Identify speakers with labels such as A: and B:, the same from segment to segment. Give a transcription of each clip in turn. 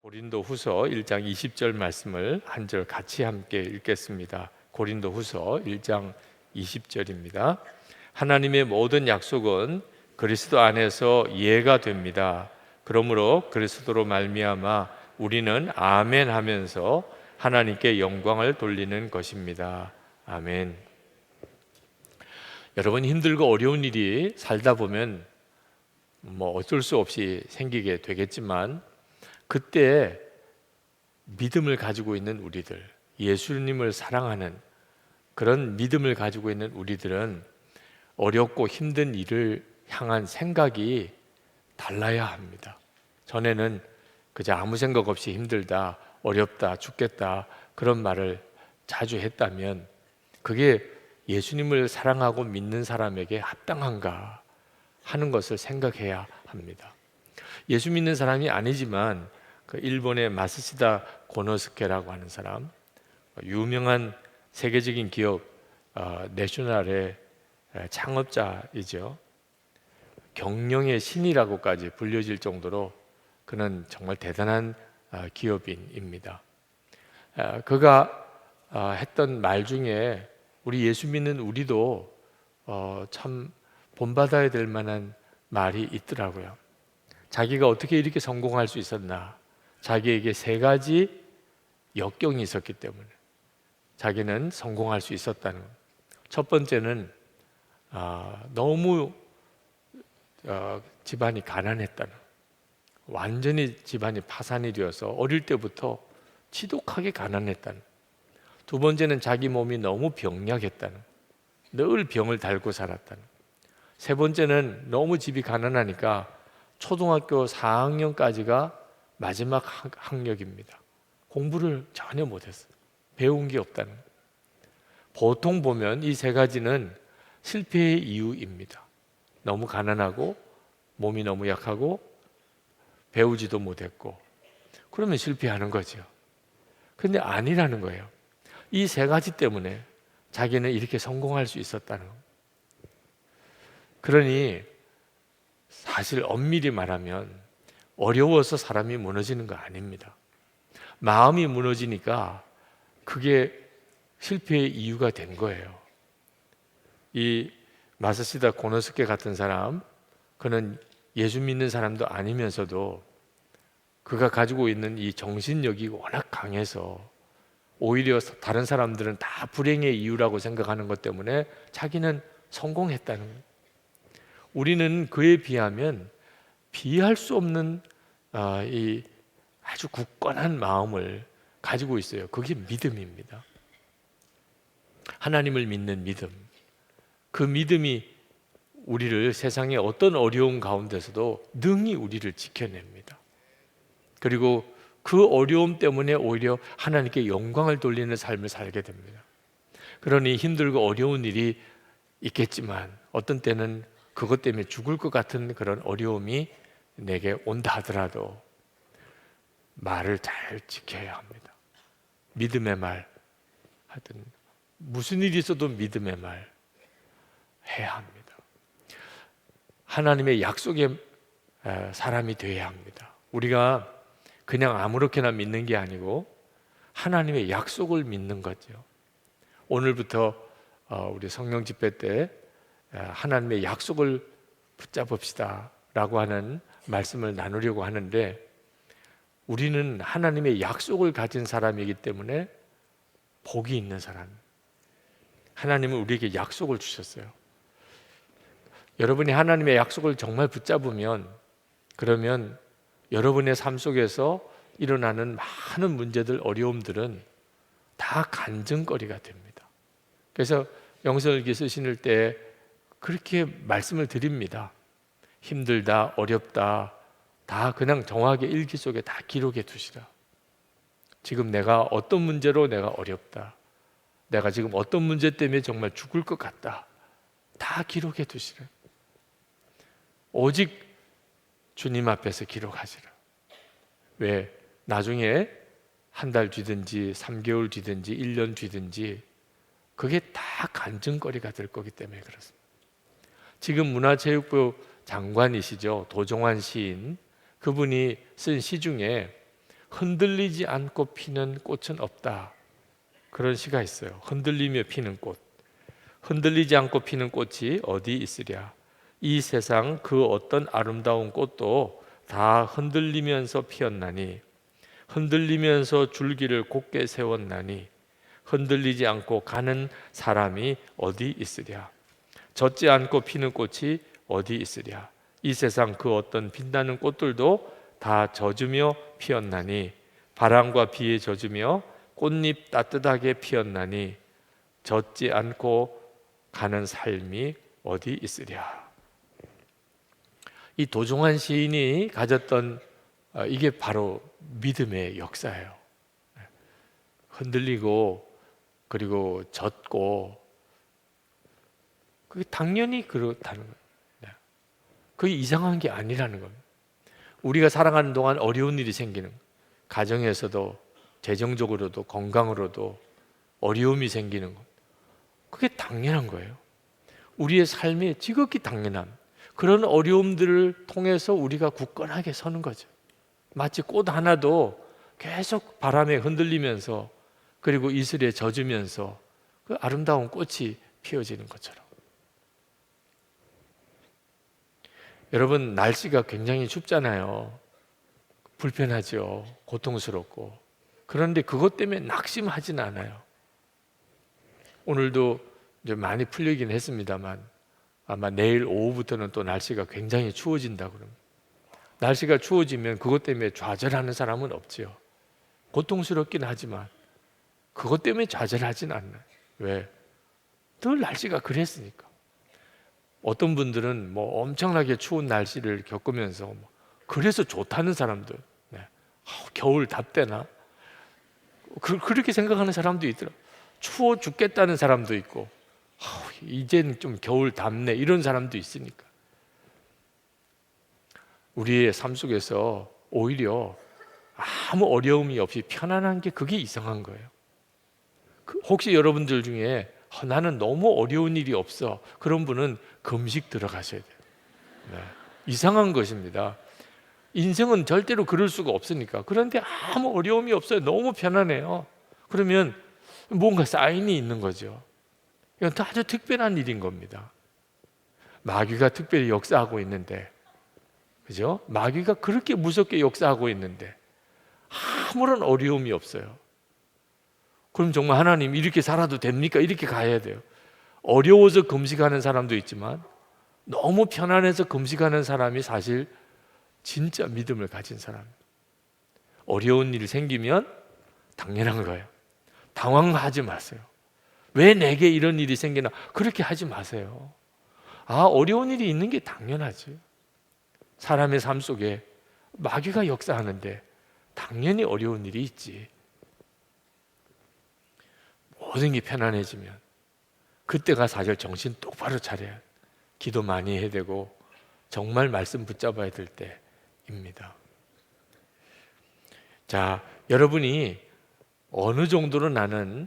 A: 고린도후서 1장 20절 말씀을 한 절 같이 함께 읽겠습니다. 고린도후서 1장 20절입니다. 하나님의 모든 약속은 그리스도 안에서 예가 됩니다. 그러므로 그리스도로 말미암아 우리는 아멘 하면서 하나님께 영광을 돌리는 것입니다. 아멘. 여러분, 힘들고 어려운 일이 살다 보면 어쩔 수 없이 생기게 되겠지만, 그때 믿음을 가지고 있는 우리들, 예수님을 사랑하는 그런 믿음을 가지고 있는 우리들은 어렵고 힘든 일을 향한 생각이 달라야 합니다. 전에는 그저 아무 생각 없이 힘들다, 어렵다, 죽겠다 그런 말을 자주 했다면, 그게 예수님을 사랑하고 믿는 사람에게 합당한가 하는 것을 생각해야 합니다. 예수 믿는 사람이 아니지만 그 일본의 마쓰시다 고노스케라고 하는 사람, 유명한 세계적인 기업 내셔널의 창업자이죠. 경영의 신이라고까지 불려질 정도로 그는 정말 대단한 기업인입니다. 그가 했던 말 중에 우리 예수 믿는 우리도 참 본받아야 될 만한 말이 있더라고요. 자기가 어떻게 이렇게 성공할 수 있었나? 자기에게 세 가지 역경이 있었기 때문에 자기는 성공할 수 있었다는 것. 첫 번째는 너무 집안이 가난했다는 것. 완전히 집안이 파산이 되어서 어릴 때부터 지독하게 가난했다는 것. 두 번째는 자기 몸이 너무 병약했다는 것. 늘 병을 달고 살았다는 것. 세 번째는 너무 집이 가난하니까 초등학교 4학년까지가 마지막 학력입니다. 공부를 전혀 못했어요. 배운 게 없다는 거예요. 보통 보면 이 세 가지는 실패의 이유입니다. 너무 가난하고 몸이 너무 약하고 배우지도 못했고, 그러면 실패하는 거죠. 그런데 아니라는 거예요. 이 세 가지 때문에 자기는 이렇게 성공할 수 있었다는 거예요. 그러니 사실 엄밀히 말하면 어려워서 사람이 무너지는 거 아닙니다. 마음이 무너지니까 그게 실패의 이유가 된 거예요. 이 마쓰시다 고노스케 같은 사람, 그는 예수 믿는 사람도 아니면서도 그가 가지고 있는 이 정신력이 워낙 강해서 오히려 다른 사람들은 다 불행의 이유라고 생각하는 것 때문에 자기는 성공했다는 거예요. 우리는 그에 비하면 비할 수 없는 이 아주 굳건한 마음을 가지고 있어요. 그게 믿음입니다. 하나님을 믿는 믿음. 그 믿음이 우리를 세상의 어떤 어려움 가운데서도 능히 우리를 지켜냅니다. 그리고 그 어려움 때문에 오히려 하나님께 영광을 돌리는 삶을 살게 됩니다. 그러니 힘들고 어려운 일이 있겠지만 어떤 때는 그것 때문에 죽을 것 같은 그런 어려움이 내게 온다 하더라도 말을 잘 지켜야 합니다. 믿음의 말, 하여튼 무슨 일이 있어도 믿음의 말 해야 합니다. 하나님의 약속의 사람이 되어야 합니다. 우리가 그냥 아무렇게나 믿는 게 아니고 하나님의 약속을 믿는 거죠. 오늘부터 우리 성령 집회 때 하나님의 약속을 붙잡읍시다 라고 하는 말씀을 나누려고 하는데, 우리는 하나님의 약속을 가진 사람이기 때문에 복이 있는 사람. 하나님은 우리에게 약속을 주셨어요. 여러분이 하나님의 약속을 정말 붙잡으면, 그러면 여러분의 삶 속에서 일어나는 많은 문제들, 어려움들은 다 간증거리가 됩니다. 그래서 영성일기 쓰실 때 그렇게 말씀을 드립니다. 힘들다, 어렵다 다 그냥 정확하게 일기 속에 다 기록해 두시라. 지금 내가 어떤 문제로 내가 어렵다, 내가 지금 어떤 문제 때문에 정말 죽을 것 같다, 다 기록해 두시라. 오직 주님 앞에서 기록하시라. 왜? 나중에 한 달 뒤든지 3개월 뒤든지 1년 뒤든지 그게 다 간증거리가 될 거기 때문에 그렇습니다. 지금 문화체육부 장관이시죠, 도종환 시인. 그분이 쓴 시 중에 흔들리지 않고 피는 꽃은 없다. 그런 시가 있어요. 흔들리며 피는 꽃. 흔들리지 않고 피는 꽃이 어디 있으랴. 이 세상 그 어떤 아름다운 꽃도 다 흔들리면서 피었나니, 흔들리면서 줄기를 곧게 세웠나니 흔들리지 않고 가는 사람이 어디 있으랴. 젖지 않고 피는 꽃이 어디 있으랴. 이 세상 그 어떤 빛나는 꽃들도 다 젖으며 피었나니, 바람과 비에 젖으며 꽃잎 따뜻하게 피었나니 젖지 않고 가는 삶이 어디 있으랴. 이 도종환 시인이 가졌던 이게 바로 믿음의 역사예요. 흔들리고 그리고 젖고, 그게 당연히 그렇다는 거예요. 그게 이상한 게 아니라는 겁니다. 우리가 살아가는 동안 어려운 일이 생기는, 가정에서도 재정적으로도 건강으로도 어려움이 생기는 것, 그게 당연한 거예요. 우리의 삶에 지극히 당연함, 그런 어려움들을 통해서 우리가 굳건하게 서는 거죠. 마치 꽃 하나도 계속 바람에 흔들리면서 그리고 이슬에 젖으면서 그 아름다운 꽃이 피어지는 것처럼. 여러분, 날씨가 굉장히 춥잖아요. 불편하죠. 고통스럽고. 그런데 그것 때문에 낙심하진 않아요. 오늘도 이제 많이 풀리긴 했습니다만 아마 내일 오후부터는 또 날씨가 굉장히 추워진다 그럽니다. 날씨가 추워지면 그것 때문에 좌절하는 사람은 없지요. 고통스럽긴 하지만 그것 때문에 좌절하진 않아요. 왜? 늘 날씨가 그랬으니까. 어떤 분들은 뭐 엄청나게 추운 날씨를 겪으면서 그래서 좋다는 사람들, 겨울 답대나 그렇게 생각하는 사람도 있더라고요. 추워 죽겠다는 사람도 있고, 이젠 좀 겨울 답네, 이런 사람도 있으니까. 우리의 삶 속에서 오히려 아무 어려움이 없이 편안한 게, 그게 이상한 거예요. 혹시 여러분들 중에 나는 너무 어려운 일이 없어, 그런 분은 금식 들어가셔야 돼요. 이상한 것입니다. 인생은 절대로 그럴 수가 없으니까. 그런데 아무 어려움이 없어요. 너무 편안해요. 그러면 뭔가 사인이 있는 거죠. 이건 아주 특별한 일인 겁니다. 마귀가 특별히 역사하고 있는데, 그죠? 마귀가 그렇게 무섭게 역사하고 있는데 아무런 어려움이 없어요. 그럼 정말 하나님 이렇게 살아도 됩니까? 이렇게 가야 돼요. 어려워서 금식하는 사람도 있지만 너무 편안해서 금식하는 사람이 사실 진짜 믿음을 가진 사람이에요. 어려운 일이 생기면 당연한 거예요. 당황하지 마세요. 왜 내게 이런 일이 생기나, 그렇게 하지 마세요. 어려운 일이 있는 게 당연하지. 사람의 삶 속에 마귀가 역사하는데 당연히 어려운 일이 있지. 모든 게 편안해지면 그때가 사실 정신 똑바로 차려야, 기도 많이 해야 되고 정말 말씀 붙잡아야 될 때입니다. 자, 여러분이 어느 정도로 나는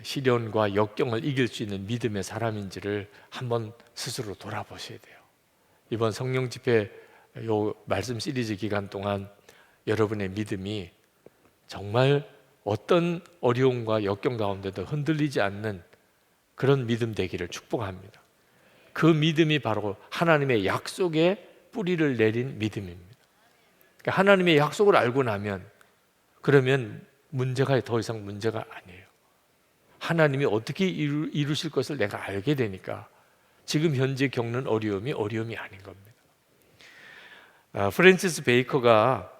A: 시련과 역경을 이길 수 있는 믿음의 사람인지를 한번 스스로 돌아보셔야 돼요. 이번 성령 집회 요 말씀 시리즈 기간 동안 여러분의 믿음이 정말 어떤 어려움과 역경 가운데도 흔들리지 않는 그런 믿음 되기를 축복합니다. 그 믿음이 바로 하나님의 약속에 뿌리를 내린 믿음입니다. 그러니까 하나님의 약속을 알고 나면, 그러면 문제가 더 이상 문제가 아니에요. 하나님이 어떻게 이루실 것을 내가 알게 되니까 지금 현재 겪는 어려움이 아닌 겁니다. 프랜시스 베이커가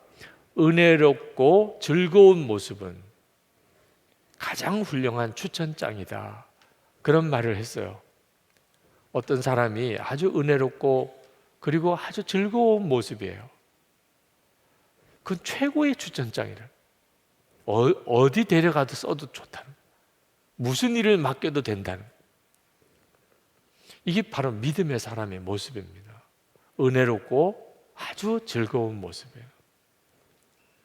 A: 은혜롭고 즐거운 모습은 가장 훌륭한 추천장이다, 그런 말을 했어요. 어떤 사람이 아주 은혜롭고 그리고 아주 즐거운 모습이에요. 그건 최고의 추천장이라. 어디 데려가도 써도 좋다는, 무슨 일을 맡겨도 된다는, 이게 바로 믿음의 사람의 모습입니다. 은혜롭고 아주 즐거운 모습이에요.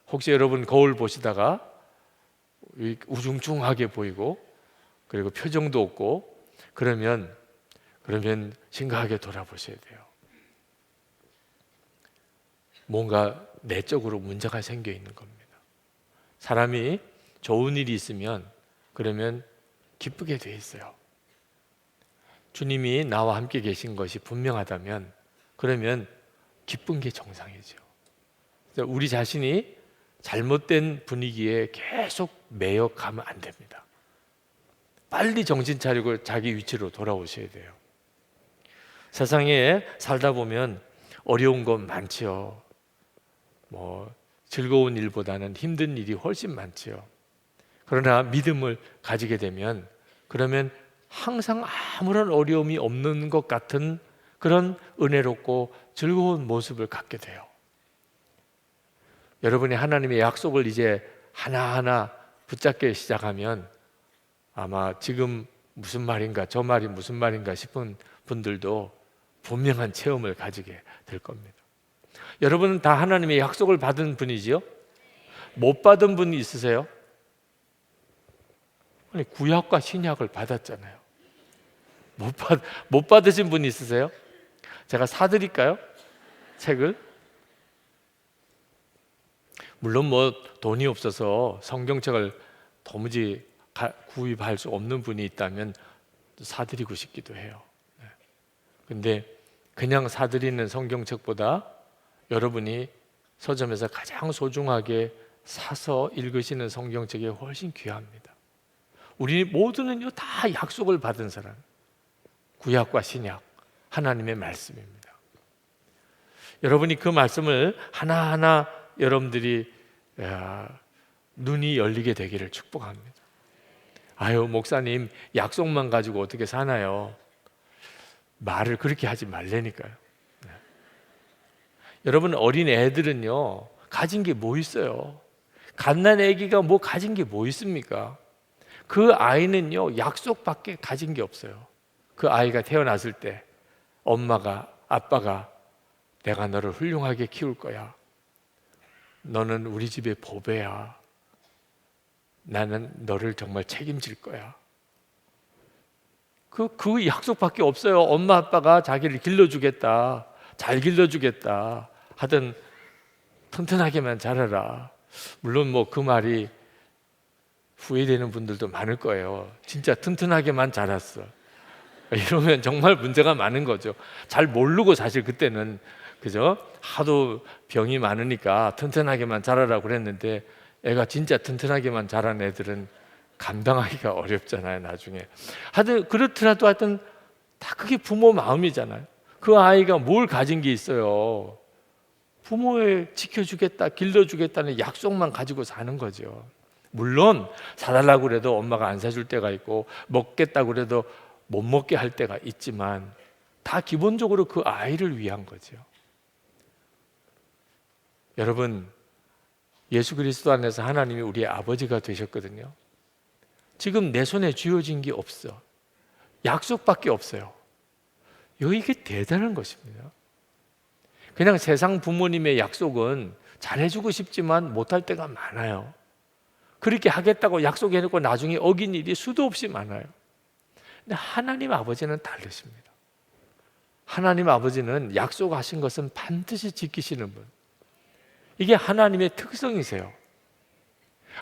A: 혹시 여러분 거울 보시다가 우중충하게 보이고 그리고 표정도 없고 그러면 심각하게 돌아보셔야 돼요. 뭔가 내적으로 문제가 생겨 있는 겁니다. 사람이 좋은 일이 있으면 그러면 기쁘게 돼 있어요. 주님이 나와 함께 계신 것이 분명하다면 그러면 기쁜 게 정상이죠. 우리 자신이 잘못된 분위기에 계속 매여 가면 안 됩니다. 빨리 정신 차리고 자기 위치로 돌아오셔야 돼요. 세상에 살다 보면 어려운 건 많지요. 즐거운 일보다는 힘든 일이 훨씬 많지요. 그러나 믿음을 가지게 되면 그러면 항상 아무런 어려움이 없는 것 같은 그런 은혜롭고 즐거운 모습을 갖게 돼요. 여러분이 하나님의 약속을 이제 하나하나 붙잡기 시작하면 아마 지금 무슨 말인가 저 말이 무슨 말인가 싶은 분들도 분명한 체험을 가지게 될 겁니다. 여러분은 다 하나님의 약속을 받은 분이지요? 못 받은 분이 있으세요? 아니, 구약과 신약을 받았잖아요. 못 받으신 분이 있으세요? 제가 사드릴까요? 책을? 물론 돈이 없어서 성경책을 도무지 구입할 수 없는 분이 있다면 사드리고 싶기도 해요. 근데 그냥 사드리는 성경책보다 여러분이 서점에서 가장 소중하게 사서 읽으시는 성경책이 훨씬 귀합니다. 우리 모두는요 다 약속을 받은 사람, 구약과 신약, 하나님의 말씀입니다. 여러분이 그 말씀을 하나하나 여러분들이 눈이 열리게 되기를 축복합니다. 아유, 목사님 약속만 가지고 어떻게 사나요? 말을 그렇게 하지 말라니까요. 네. 여러분, 어린 애들은요 가진 게 뭐 있어요? 갓난 애기가 뭐 가진 게 뭐 있습니까? 그 아이는요 약속밖에 가진 게 없어요. 그 아이가 태어났을 때 엄마가 아빠가 내가 너를 훌륭하게 키울 거야. 너는 우리 집의 보배야. 나는 너를 정말 책임질 거야. 그 약속밖에 없어요. 엄마 아빠가 자기를 길러주겠다, 잘 길러주겠다 하든 튼튼하게만 자라라. 물론 그 말이 후회되는 분들도 많을 거예요. 진짜 튼튼하게만 자랐어. 이러면 정말 문제가 많은 거죠. 잘 모르고 사실 그때는 그죠? 하도 병이 많으니까 튼튼하게만 자라라고 그랬는데 애가 진짜 튼튼하게만 자란 애들은 감당하기가 어렵잖아요, 나중에. 하여튼 그렇더라도 하여튼 다 그게 부모 마음이잖아요. 그 아이가 뭘 가진 게 있어요? 부모의 지켜주겠다, 길러주겠다는 약속만 가지고 사는 거죠. 물론 사달라고 그래도 엄마가 안 사줄 때가 있고 먹겠다고 그래도 못 먹게 할 때가 있지만 다 기본적으로 그 아이를 위한 거죠. 여러분, 예수 그리스도 안에서 하나님이 우리의 아버지가 되셨거든요. 지금 내 손에 쥐어진 게 없어. 약속밖에 없어요. 이게 대단한 것입니다. 그냥 세상 부모님의 약속은 잘해주고 싶지만 못할 때가 많아요. 그렇게 하겠다고 약속해놓고 나중에 어긴 일이 수도 없이 많아요. 근데 하나님 아버지는 다르십니다. 하나님 아버지는 약속하신 것은 반드시 지키시는 분. 이게 하나님의 특성이세요.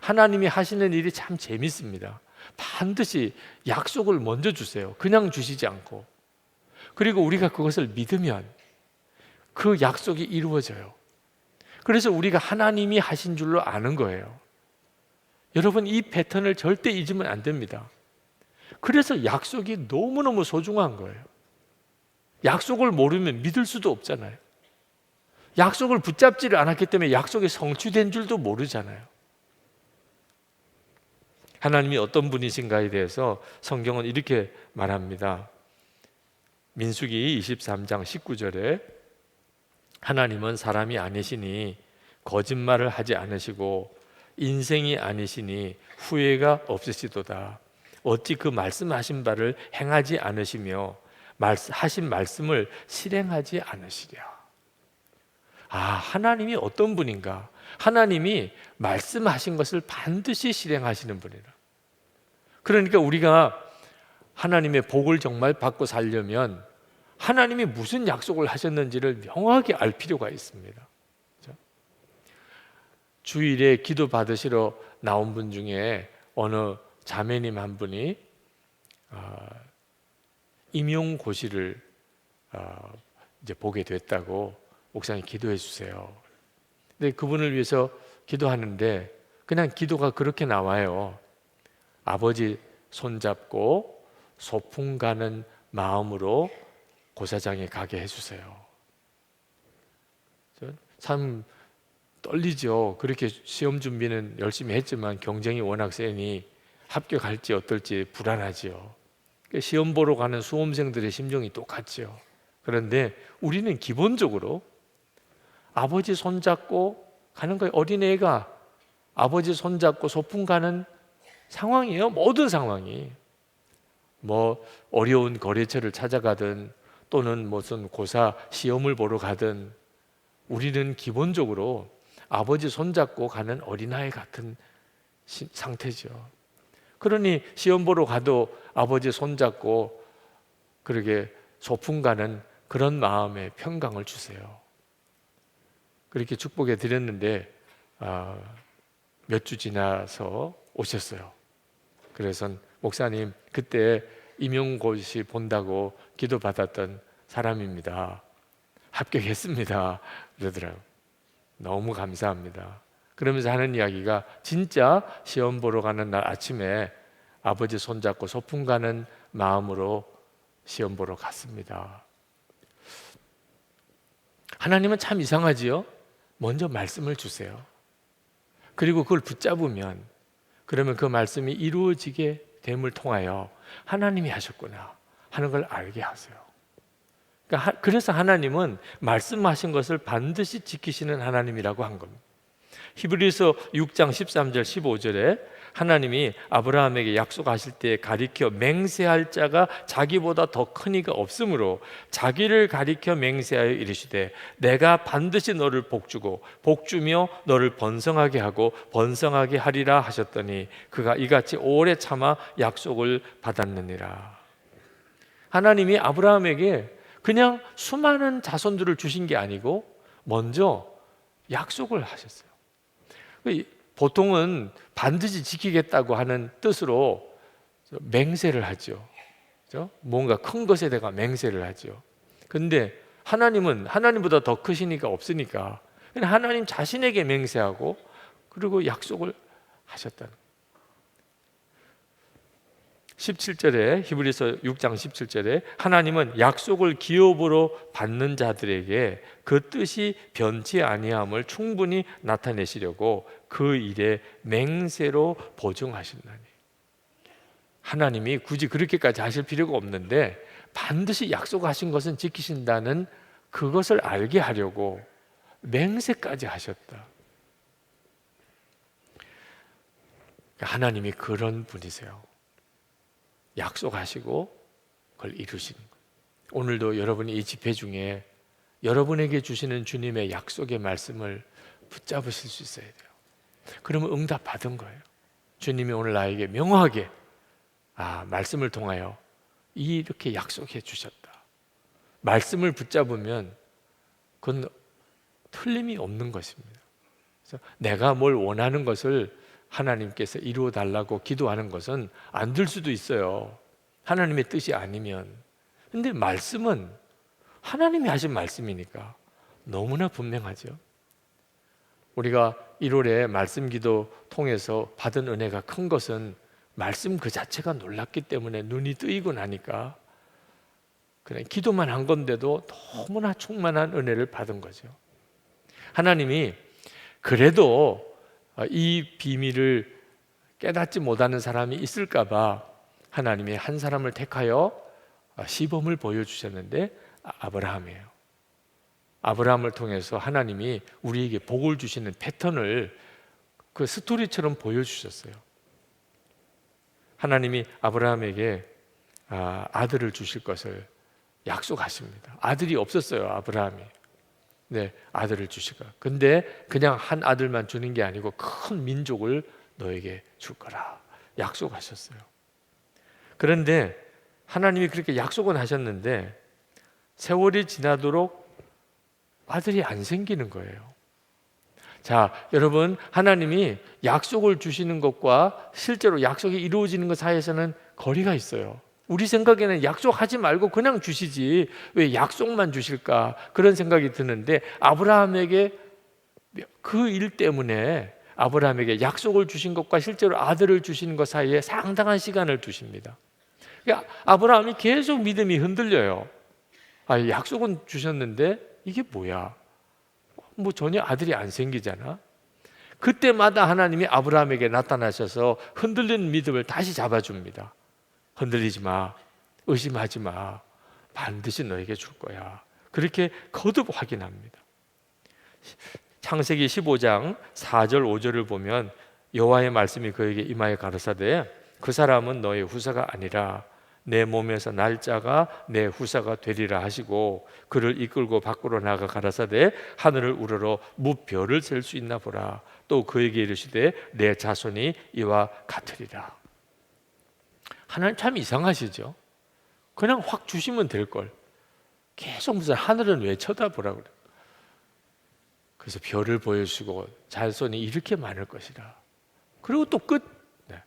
A: 하나님이 하시는 일이 참 재밌습니다. 반드시 약속을 먼저 주세요. 그냥 주시지 않고. 그리고 우리가 그것을 믿으면 그 약속이 이루어져요. 그래서 우리가 하나님이 하신 줄로 아는 거예요. 여러분, 이 패턴을 절대 잊으면 안 됩니다. 그래서 약속이 너무너무 소중한 거예요. 약속을 모르면 믿을 수도 없잖아요. 약속을 붙잡지를 않았기 때문에 약속이 성취된 줄도 모르잖아요. 하나님이 어떤 분이신가에 대해서 성경은 이렇게 말합니다. 민수기 23장 19절에 하나님은 사람이 아니시니 거짓말을 하지 않으시고 인생이 아니시니 후회가 없으시도다. 어찌 그 말씀하신 바를 행하지 않으시며 하신 말씀을 실행하지 않으시랴. 하나님이 어떤 분인가? 하나님이 말씀하신 것을 반드시 실행하시는 분이라. 그러니까 우리가 하나님의 복을 정말 받고 살려면 하나님이 무슨 약속을 하셨는지를 명확히 알 필요가 있습니다. 주일에 기도 받으시러 나온 분 중에 어느 자매님 한 분이 임용고시를 이제 보게 됐다고 목사님 기도해 주세요. 근데 그분을 위해서 기도하는데 그냥 기도가 그렇게 나와요. 아버지 손잡고 소풍 가는 마음으로 고사장에 가게 해주세요. 참 떨리죠. 그렇게 시험 준비는 열심히 했지만 경쟁이 워낙 세니 합격할지 어떨지 불안하지요. 시험 보러 가는 수험생들의 심정이 똑같죠. 그런데 우리는 기본적으로 아버지 손잡고 가는 거예요. 어린애가 아버지 손잡고 소풍 가는 상황이에요. 모든 상황이. 뭐 어려운 거래처를 찾아가든 또는 무슨 고사 시험을 보러 가든 우리는 기본적으로 아버지 손잡고 가는 어린아이 같은 상태죠. 그러니 시험 보러 가도 아버지 손잡고 그렇게 소풍 가는 그런 마음의 평강을 주세요. 그렇게 축복해 드렸는데 몇 주 지나서 오셨어요. 그래서 목사님 그때 임용고시 본다고 기도받았던 사람입니다. 합격했습니다. 그러더라고요. 너무 감사합니다. 그러면서 하는 이야기가 진짜 시험 보러 가는 날 아침에 아버지 손잡고 소풍 가는 마음으로 시험 보러 갔습니다. 하나님은 참 이상하지요? 먼저 말씀을 주세요. 그리고 그걸 붙잡으면 그러면 그 말씀이 이루어지게 됨을 통하여 하나님이 하셨구나 하는 걸 알게 하세요. 그래서 하나님은 말씀하신 것을 반드시 지키시는 하나님이라고 한 겁니다. 히브리서 6장 13절 15절에 하나님이 아브라함에게 약속하실 때 가리켜 맹세할 자가 자기보다 더 큰 이가 없으므로 자기를 가리켜 맹세하여 이르시되 내가 반드시 너를 복주고 복주며 너를 번성하게 하고 번성하게 하리라 하셨더니 그가 이같이 오래 참아 약속을 받았느니라. 하나님이 아브라함에게 그냥 수많은 자손들을 주신 게 아니고 먼저 약속을 하셨어요. 보통은 반드시 지키겠다고 하는 뜻으로 맹세를 하죠. 뭔가 큰 것에 대가 맹세를 하죠. 근데 하나님은 하나님보다 더 크신 이가 없으니까 그냥 하나님 자신에게 맹세하고 그리고 약속을 하셨다는 17절에 히브리서 6장 17절에 하나님은 약속을 기업으로 받는 자들에게 그 뜻이 변치 아니함을 충분히 나타내시려고 그 일에 맹세로 보증하신다니. 하나님이 굳이 그렇게까지 하실 필요가 없는데 반드시 약속하신 것은 지키신다는 그것을 알게 하려고 맹세까지 하셨다. 하나님이 그런 분이세요. 약속하시고 그걸 이루시는 거예요. 오늘도 여러분이 이 집회 중에 여러분에게 주시는 주님의 약속의 말씀을 붙잡으실 수 있어야 돼요. 그러면 응답 받은 거예요. 주님이 오늘 나에게 명확하게 말씀을 통하여 이렇게 약속해 주셨다. 말씀을 붙잡으면 그건 틀림이 없는 것입니다. 그래서 내가 뭘 원하는 것을 하나님께서 이루어 달라고 기도하는 것은 안 될 수도 있어요. 하나님의 뜻이 아니면. 근데 말씀은 하나님이 하신 말씀이니까 너무나 분명하죠. 우리가 1월에 말씀 기도 통해서 받은 은혜가 큰 것은 말씀 그 자체가 놀랍기 때문에 눈이 뜨이고 나니까 그냥 기도만 한 건데도 너무나 충만한 은혜를 받은 거죠. 하나님이 그래도 이 비밀을 깨닫지 못하는 사람이 있을까 봐 하나님이 한 사람을 택하여 시범을 보여주셨는데 아브라함이에요. 아브라함을 통해서 하나님이 우리에게 복을 주시는 패턴을 그 스토리처럼 보여주셨어요. 하나님이 아브라함에게 아들을 주실 것을 약속하십니다. 아들이 없었어요, 아브라함이. 네, 아들을 주실 거야. 근데 그냥 한 아들만 주는 게 아니고 큰 민족을 너에게 줄 거라 약속하셨어요. 그런데 하나님이 그렇게 약속은 하셨는데 세월이 지나도록 아들이 안 생기는 거예요. 자, 여러분, 하나님이 약속을 주시는 것과 실제로 약속이 이루어지는 것 사이에서는 거리가 있어요. 우리 생각에는 약속하지 말고 그냥 주시지 왜 약속만 주실까 그런 생각이 드는데, 아브라함에게 그 일 때문에 아브라함에게 약속을 주신 것과 실제로 아들을 주시는 것 사이에 상당한 시간을 두십니다. 그러니까 아브라함이 계속 믿음이 흔들려요. 약속은 주셨는데 이게 뭐야? 뭐 전혀 아들이 안 생기잖아. 그때마다 하나님이 아브라함에게 나타나셔서 흔들리는 믿음을 다시 잡아줍니다. 흔들리지 마, 의심하지 마, 반드시 너에게 줄 거야. 그렇게 거듭 확인합니다. 창세기 15장 4절 5절을 보면 여호와의 말씀이 그에게 임하여 가라사대 그 사람은 너의 후사가 아니라 내 몸에서 날짜가 내 후사가 되리라 하시고 그를 이끌고 밖으로 나가 가라사대 하늘을 우러러 무별을 셀 수 있나 보라. 또 그에게 이르시되 내 자손이 이와 같으리라. 하나님 참 이상하시죠? 그냥 확 주시면 될 걸 계속 무슨 하늘은 왜 쳐다보라 그래. 그래서 별을 보여주시고 자손이 이렇게 많을 것이라. 그리고 또 끝. 네.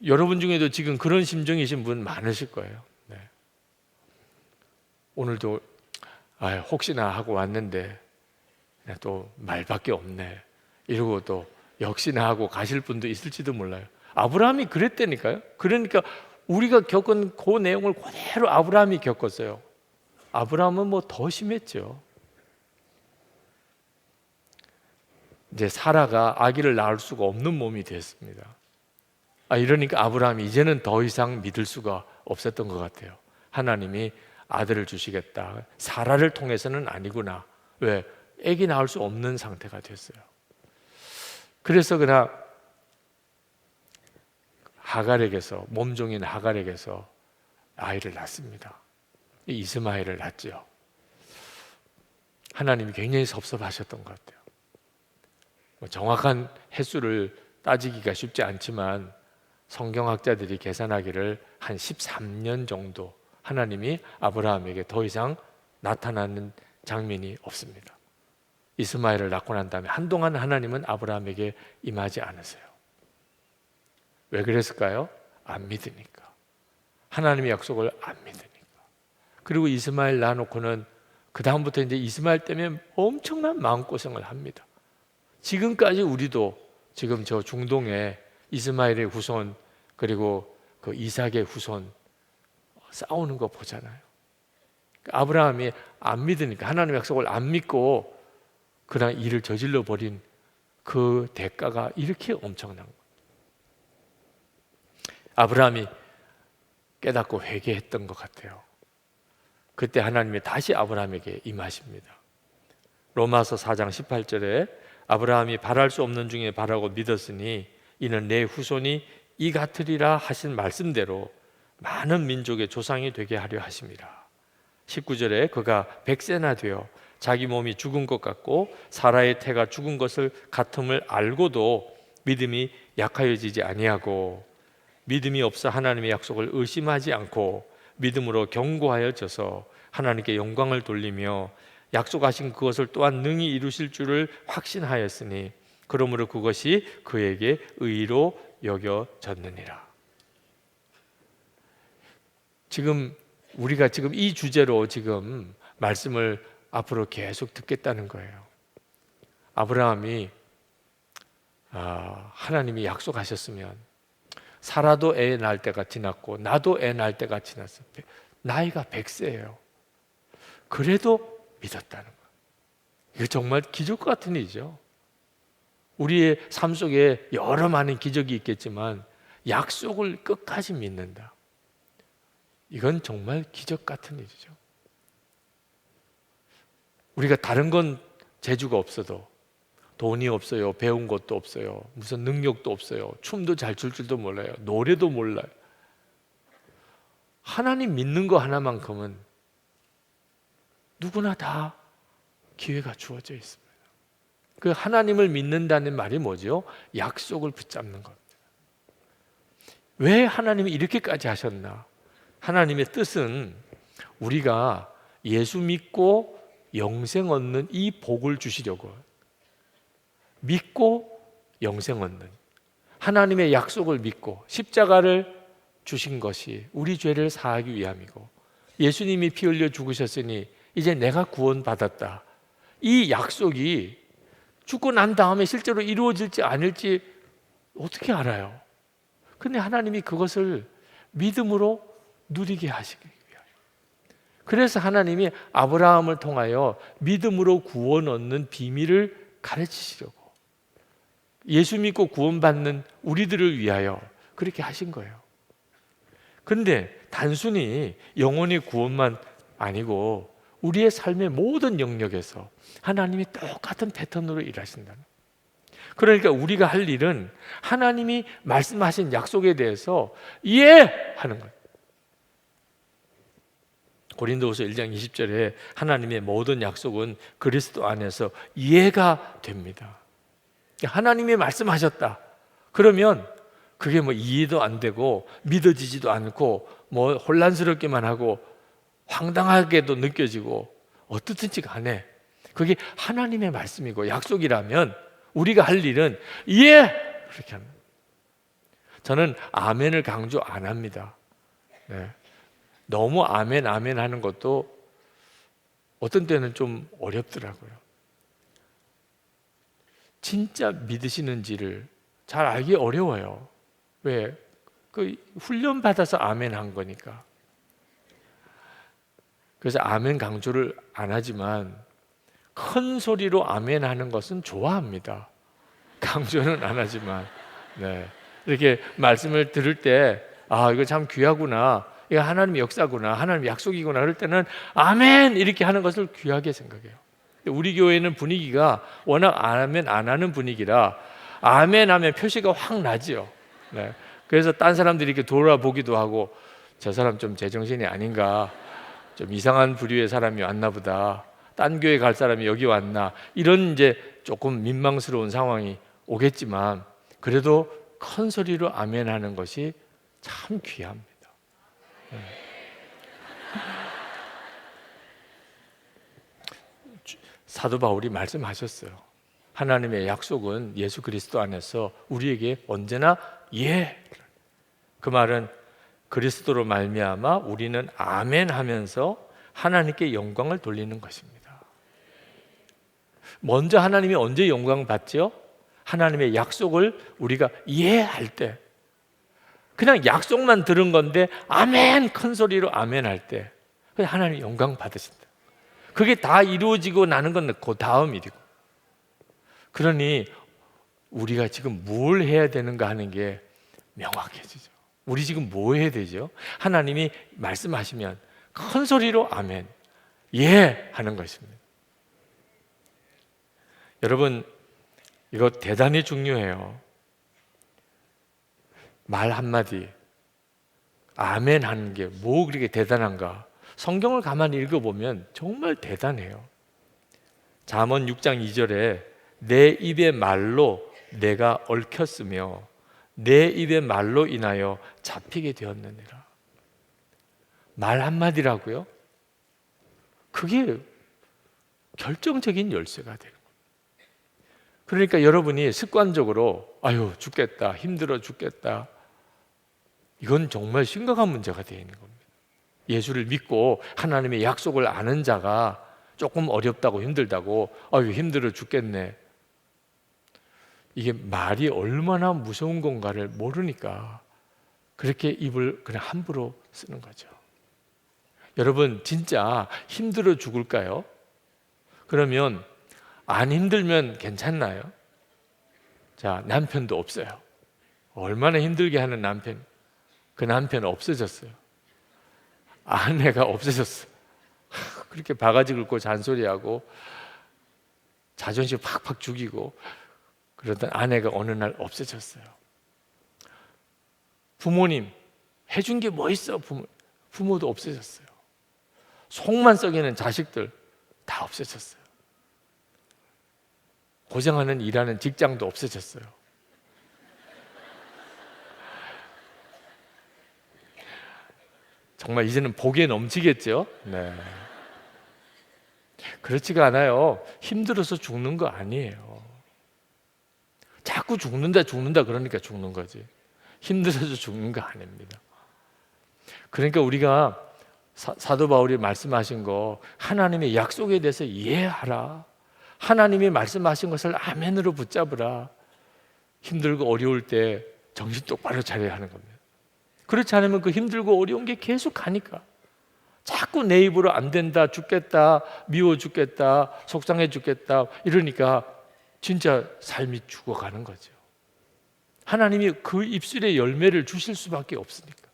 A: 여러분 중에도 지금 그런 심정이신 분 많으실 거예요. 네. 오늘도 혹시나 하고 왔는데 또 말밖에 없네 이러고 또 역시나 하고 가실 분도 있을지도 몰라요. 아브라함이 그랬다니까요. 그러니까 우리가 겪은 그 내용을 그대로 아브라함이 겪었어요. 아브라함은 뭐 더 심했죠. 이제 사라가 아기를 낳을 수가 없는 몸이 됐습니다. 이러니까 아브라함이 이제는 더 이상 믿을 수가 없었던 것 같아요. 하나님이 아들을 주시겠다. 사라를 통해서는 아니구나. 왜? 아기 낳을 수 없는 상태가 됐어요. 그래서 그냥 하갈에게서, 몸종인 하갈에게서 아이를 낳습니다. 이스마엘을 낳죠. 하나님이 굉장히 섭섭하셨던 것 같아요. 정확한 횟수를 따지기가 쉽지 않지만 성경학자들이 계산하기를 한 13년 정도 하나님이 아브라함에게 더 이상 나타나는 장면이 없습니다. 이스마엘을 낳고 난 다음에 한동안 하나님은 아브라함에게 임하지 않으세요. 왜 그랬을까요? 안 믿으니까. 하나님의 약속을 안 믿으니까. 그리고 이스마엘 낳아놓고는 그 다음부터 이제 이스마엘 때문에 엄청난 마음고생을 합니다. 지금까지 우리도 지금 저 중동에 이스마엘의 후손 그리고 그 이삭의 후손 싸우는 거 보잖아요. 아브라함이 안 믿으니까 하나님의 약속을 안 믿고 그냥 일을 저질러 버린 그 대가가 이렇게 엄청난 거예요. 아브라함이 깨닫고 회개했던 것 같아요. 그때 하나님이 다시 아브라함에게 임하십니다. 로마서 4장 18절에 아브라함이 바랄 수 없는 중에 바라고 믿었으니 이는 내 후손이 이 같으리라 하신 말씀대로 많은 민족의 조상이 되게 하려 하심이라. 19절에 그가 100세나 되어 자기 몸이 죽은 것 같고 사라의 태가 죽은 것을 같음을 알고도 믿음이 약하여지지 아니하고 믿음이 없어 하나님의 약속을 의심하지 않고 믿음으로 견고하여져서 하나님께 영광을 돌리며 약속하신 그것을 또한 능히 이루실 줄을 확신하였으니 그러므로 그것이 그에게 의로 여겨졌느니라. 지금 우리가 지금 이 주제로 지금 말씀을 앞으로 계속 듣겠다는 거예요. 아브라함이 하나님이 약속하셨으면 사라도 애 낳을 때가 지났고 나도 애 낳을 때가 지났어. 나이가 100세예요. 그래도 믿었다는 거예요. 이거 정말 기적 같은 일이죠. 우리의 삶 속에 여러 많은 기적이 있겠지만 약속을 끝까지 믿는다. 이건 정말 기적 같은 일이죠. 우리가 다른 건 재주가 없어도 돈이 없어요. 배운 것도 없어요. 무슨 능력도 없어요. 춤도 잘 출 줄도 몰라요. 노래도 몰라요. 하나님 믿는 거 하나만큼은 누구나 다 기회가 주어져 있습니다. 그 하나님을 믿는다는 말이 뭐죠? 약속을 붙잡는 겁니다. 왜 하나님이 이렇게까지 하셨나? 하나님의 뜻은 우리가 예수 믿고 영생 얻는 이 복을 주시려고, 믿고 영생 얻는 하나님의 약속을 믿고 십자가를 주신 것이 우리 죄를 사하기 위함이고, 예수님이 피 흘려 죽으셨으니 이제 내가 구원받았다, 이 약속이 죽고 난 다음에 실제로 이루어질지 아닐지 어떻게 알아요? 근데 하나님이 그것을 믿음으로 누리게 하시기 위하여, 그래서 하나님이 아브라함을 통하여 믿음으로 구원 얻는 비밀을 가르치시려고, 예수 믿고 구원받는 우리들을 위하여 그렇게 하신 거예요. 그런데 단순히 영혼의 구원만 아니고 우리의 삶의 모든 영역에서 하나님이 똑같은 패턴으로 일하신다는, 그러니까 우리가 할 일은 하나님이 말씀하신 약속에 대해서 이해하는 거예요. 고린도후서 1장 20절에 하나님의 모든 약속은 그리스도 안에서 이해가 됩니다. 하나님이 말씀하셨다 그러면 그게 뭐 이해도 안 되고 믿어지지도 않고 뭐 혼란스럽기만 하고 황당하게도 느껴지고 어떻든지 간에 그게 하나님의 말씀이고 약속이라면 우리가 할 일은 그렇게 합니다. 저는 아멘을 강조 안 합니다. 네. 너무 아멘 아멘 하는 것도 어떤 때는 좀 어렵더라고요. 진짜 믿으시는지를 잘 알기 어려워요. 왜? 그 훈련 받아서 아멘 한 거니까. 그래서 아멘 강조를 안 하지만 큰 소리로 아멘 하는 것은 좋아합니다. 강조는 안 하지만, 네. 이렇게 말씀을 들을 때, 아, 이거 참 귀하구나, 이거 하나님의 역사구나, 하나님의 약속이구나, 그럴 때는 아멘 이렇게 하는 것을 귀하게 생각해요. 우리 교회는 분위기가 워낙 아멘 안 하는 분위기라 아멘 하면 표시가 확 나지요. 네. 그래서 딴 사람들이 이렇게 돌아보기도 하고, 저 사람 좀 제정신이 아닌가, 좀 이상한 부류의 사람이 왔나 보다, 딴 교회 갈 사람이 여기 왔나, 이런 이제 조금 민망스러운 상황이 오겠지만 그래도 큰 소리로 아멘 하는 것이 참 귀합니다. 네. 사도 바울이 말씀하셨어요. 하나님의 약속은 예수 그리스도 안에서 우리에게 언제나 그 말은 그리스도로 말미암아 우리는 아멘 하면서 하나님께 영광을 돌리는 것입니다. 먼저 하나님이 언제 영광 받죠? 하나님의 약속을 우리가 이해할 때, 그냥 약속만 들은 건데 아멘 큰 소리로 아멘 할 때 하나님 영광 받으신다. 그게 다 이루어지고 나는 건 그 다음 일이고, 그러니 우리가 지금 뭘 해야 되는가 하는 게 명확해지죠. 우리 지금 뭐 해야 되죠? 하나님이 말씀하시면 큰 소리로 아멘 하는 것입니다. 여러분, 이거 대단히 중요해요. 말 한마디 아멘 하는 게 뭐 그렇게 대단한가? 성경을 가만히 읽어보면 정말 대단해요. 잠언 6장 2절에 내 입의 말로 내가 얽혔으며 내 입의 말로 인하여 잡히게 되었느니라. 말 한마디라고요? 그게 결정적인 열쇠가 되는 거예요. 그러니까 여러분이 습관적으로 아유 죽겠다, 힘들어 죽겠다, 이건 정말 심각한 문제가 되어 있는 겁니다. 예수를 믿고 하나님의 약속을 아는 자가 조금 어렵다고 힘들다고 아유 힘들어 죽겠네, 이게 말이 얼마나 무서운 건가를 모르니까 그렇게 입을 그냥 함부로 쓰는 거죠. 여러분 진짜 힘들어 죽을까요? 그러면 안 힘들면 괜찮나요? 자, 남편도 없어요. 얼마나 힘들게 하는 남편, 그 남편은 없어졌어요. 아내가 없어졌어요. 그렇게 바가지 긁고 잔소리하고 자존심 팍팍 죽이고 그러던 아내가 어느 날 없어졌어요. 부모님 해준 게 뭐 있어? 부모도 없어졌어요. 속만 썩이는 자식들 다 없어졌어요. 고생하는 일하는 직장도 없어졌어요. 정말 이제는 복에 넘치겠죠? 네. 그렇지가 않아요. 힘들어서 죽는 거 아니에요. 자꾸 죽는다 그러니까 죽는 거지. 힘들어서 죽는 거 아닙니다. 그러니까 우리가 사도 바울이 말씀하신 거, 하나님의 약속에 대해서 이해하라. 하나님이 말씀하신 것을 아멘으로 붙잡으라. 힘들고 어려울 때 정신 똑바로 차려야 하는 겁니다. 그렇지 않으면 그 힘들고 어려운 게 계속 가니까, 자꾸 내 입으로 안 된다, 죽겠다, 미워 죽겠다, 속상해 죽겠다 이러니까 진짜 삶이 죽어가는 거죠. 하나님이 그 입술의 열매를 주실 수밖에 없으니까.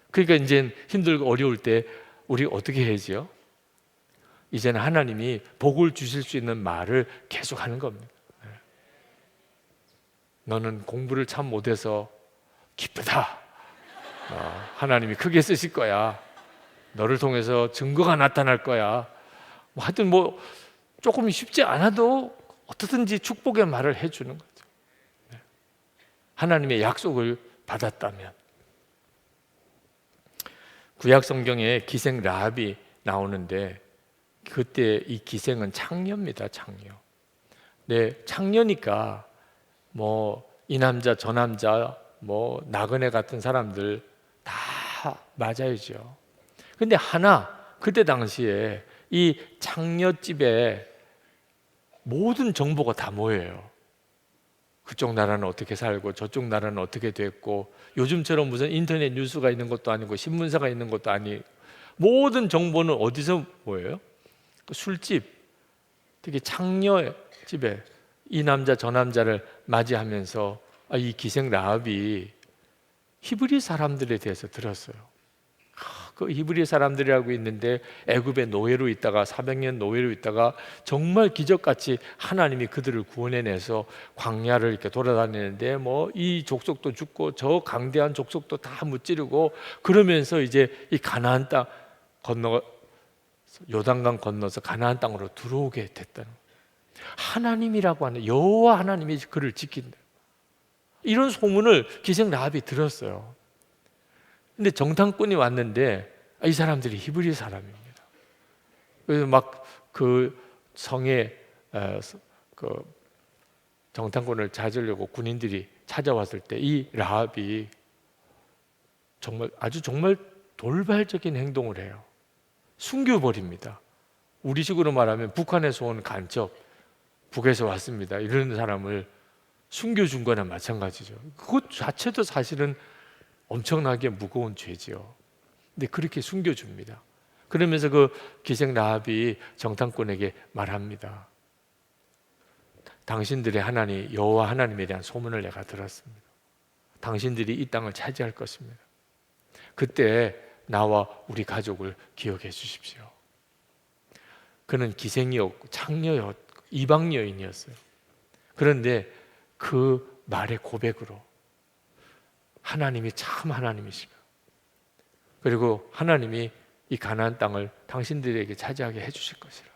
A: 그러니까 이제 힘들고 어려울 때 우리 어떻게 해야지요? 이제는 하나님이 복을 주실 수 있는 말을 계속 하는 겁니다. 너는 공부를 참 못해서 기쁘다. 하나님이 크게 쓰실 거야. 너를 통해서 증거가 나타날 거야. 하여튼 조금 쉽지 않아도 어떻든지 축복의 말을 해주는 거죠. 하나님의 약속을 받았다면. 구약 성경에 기생 라합이 나오는데, 그때 이 기생은 창녀입니다. 창녀. 네, 창녀니까 이 남자 저 남자 나그네 같은 사람들 다 맞아야죠. 근데 그때 당시에 이 창녀집에 모든 정보가 다 모여요. 그쪽 나라는 어떻게 살고 저쪽 나라는 어떻게 됐고, 요즘처럼 무슨 인터넷 뉴스가 있는 것도 아니고 신문사가 있는 것도 아니고, 모든 정보는 어디서 모여요? 술집, 특히 창녀집에 이 남자 저 남자를 맞이하면서 이 기생 라합이 히브리 사람들에 대해서 들었어요. 그 히브리 사람들이라고 있는데 애굽의 노예로 있다가 400년 노예로 있다가 정말 기적같이 하나님이 그들을 구원해내서 광야를 이렇게 돌아다니는데 이 족속도 죽고 저 강대한 족속도 다 무찌르고, 그러면서 이제 이 가나안 땅 요단강 건너서 가나안 땅으로 들어오게 됐다는 거예요. 하나님이라고 하는 여호와 하나님이 그를 지킨다, 이런 소문을 기생 라합이 들었어요. 근데 정탐꾼이 왔는데 이 사람들이 히브리 사람입니다. 그래서 막 그 성에 그 정탐꾼을 찾으려고 군인들이 찾아왔을 때 이 라합이 정말 돌발적인 행동을 해요. 숨겨버립니다. 우리식으로 말하면 북한에서 온 간첩, 북에서 왔습니다, 이런 사람을 숨겨준 거나 마찬가지죠. 그것 자체도 사실은 엄청나게 무거운 죄지요. 근데 그렇게 숨겨줍니다. 그러면서 그 기생 라합이 정탐꾼에게 말합니다. 당신들의 하나님 여호와 하나님에 대한 소문을 내가 들었습니다. 당신들이 이 땅을 차지할 것입니다. 그때 나와 우리 가족을 기억해 주십시오. 그는 기생이었고 창녀였고 이방 여인이었어요. 그런데 그 말의 고백으로 하나님이 참 하나님이시고, 그리고 하나님이 이 가나안 땅을 당신들에게 차지하게 해주실 것이라,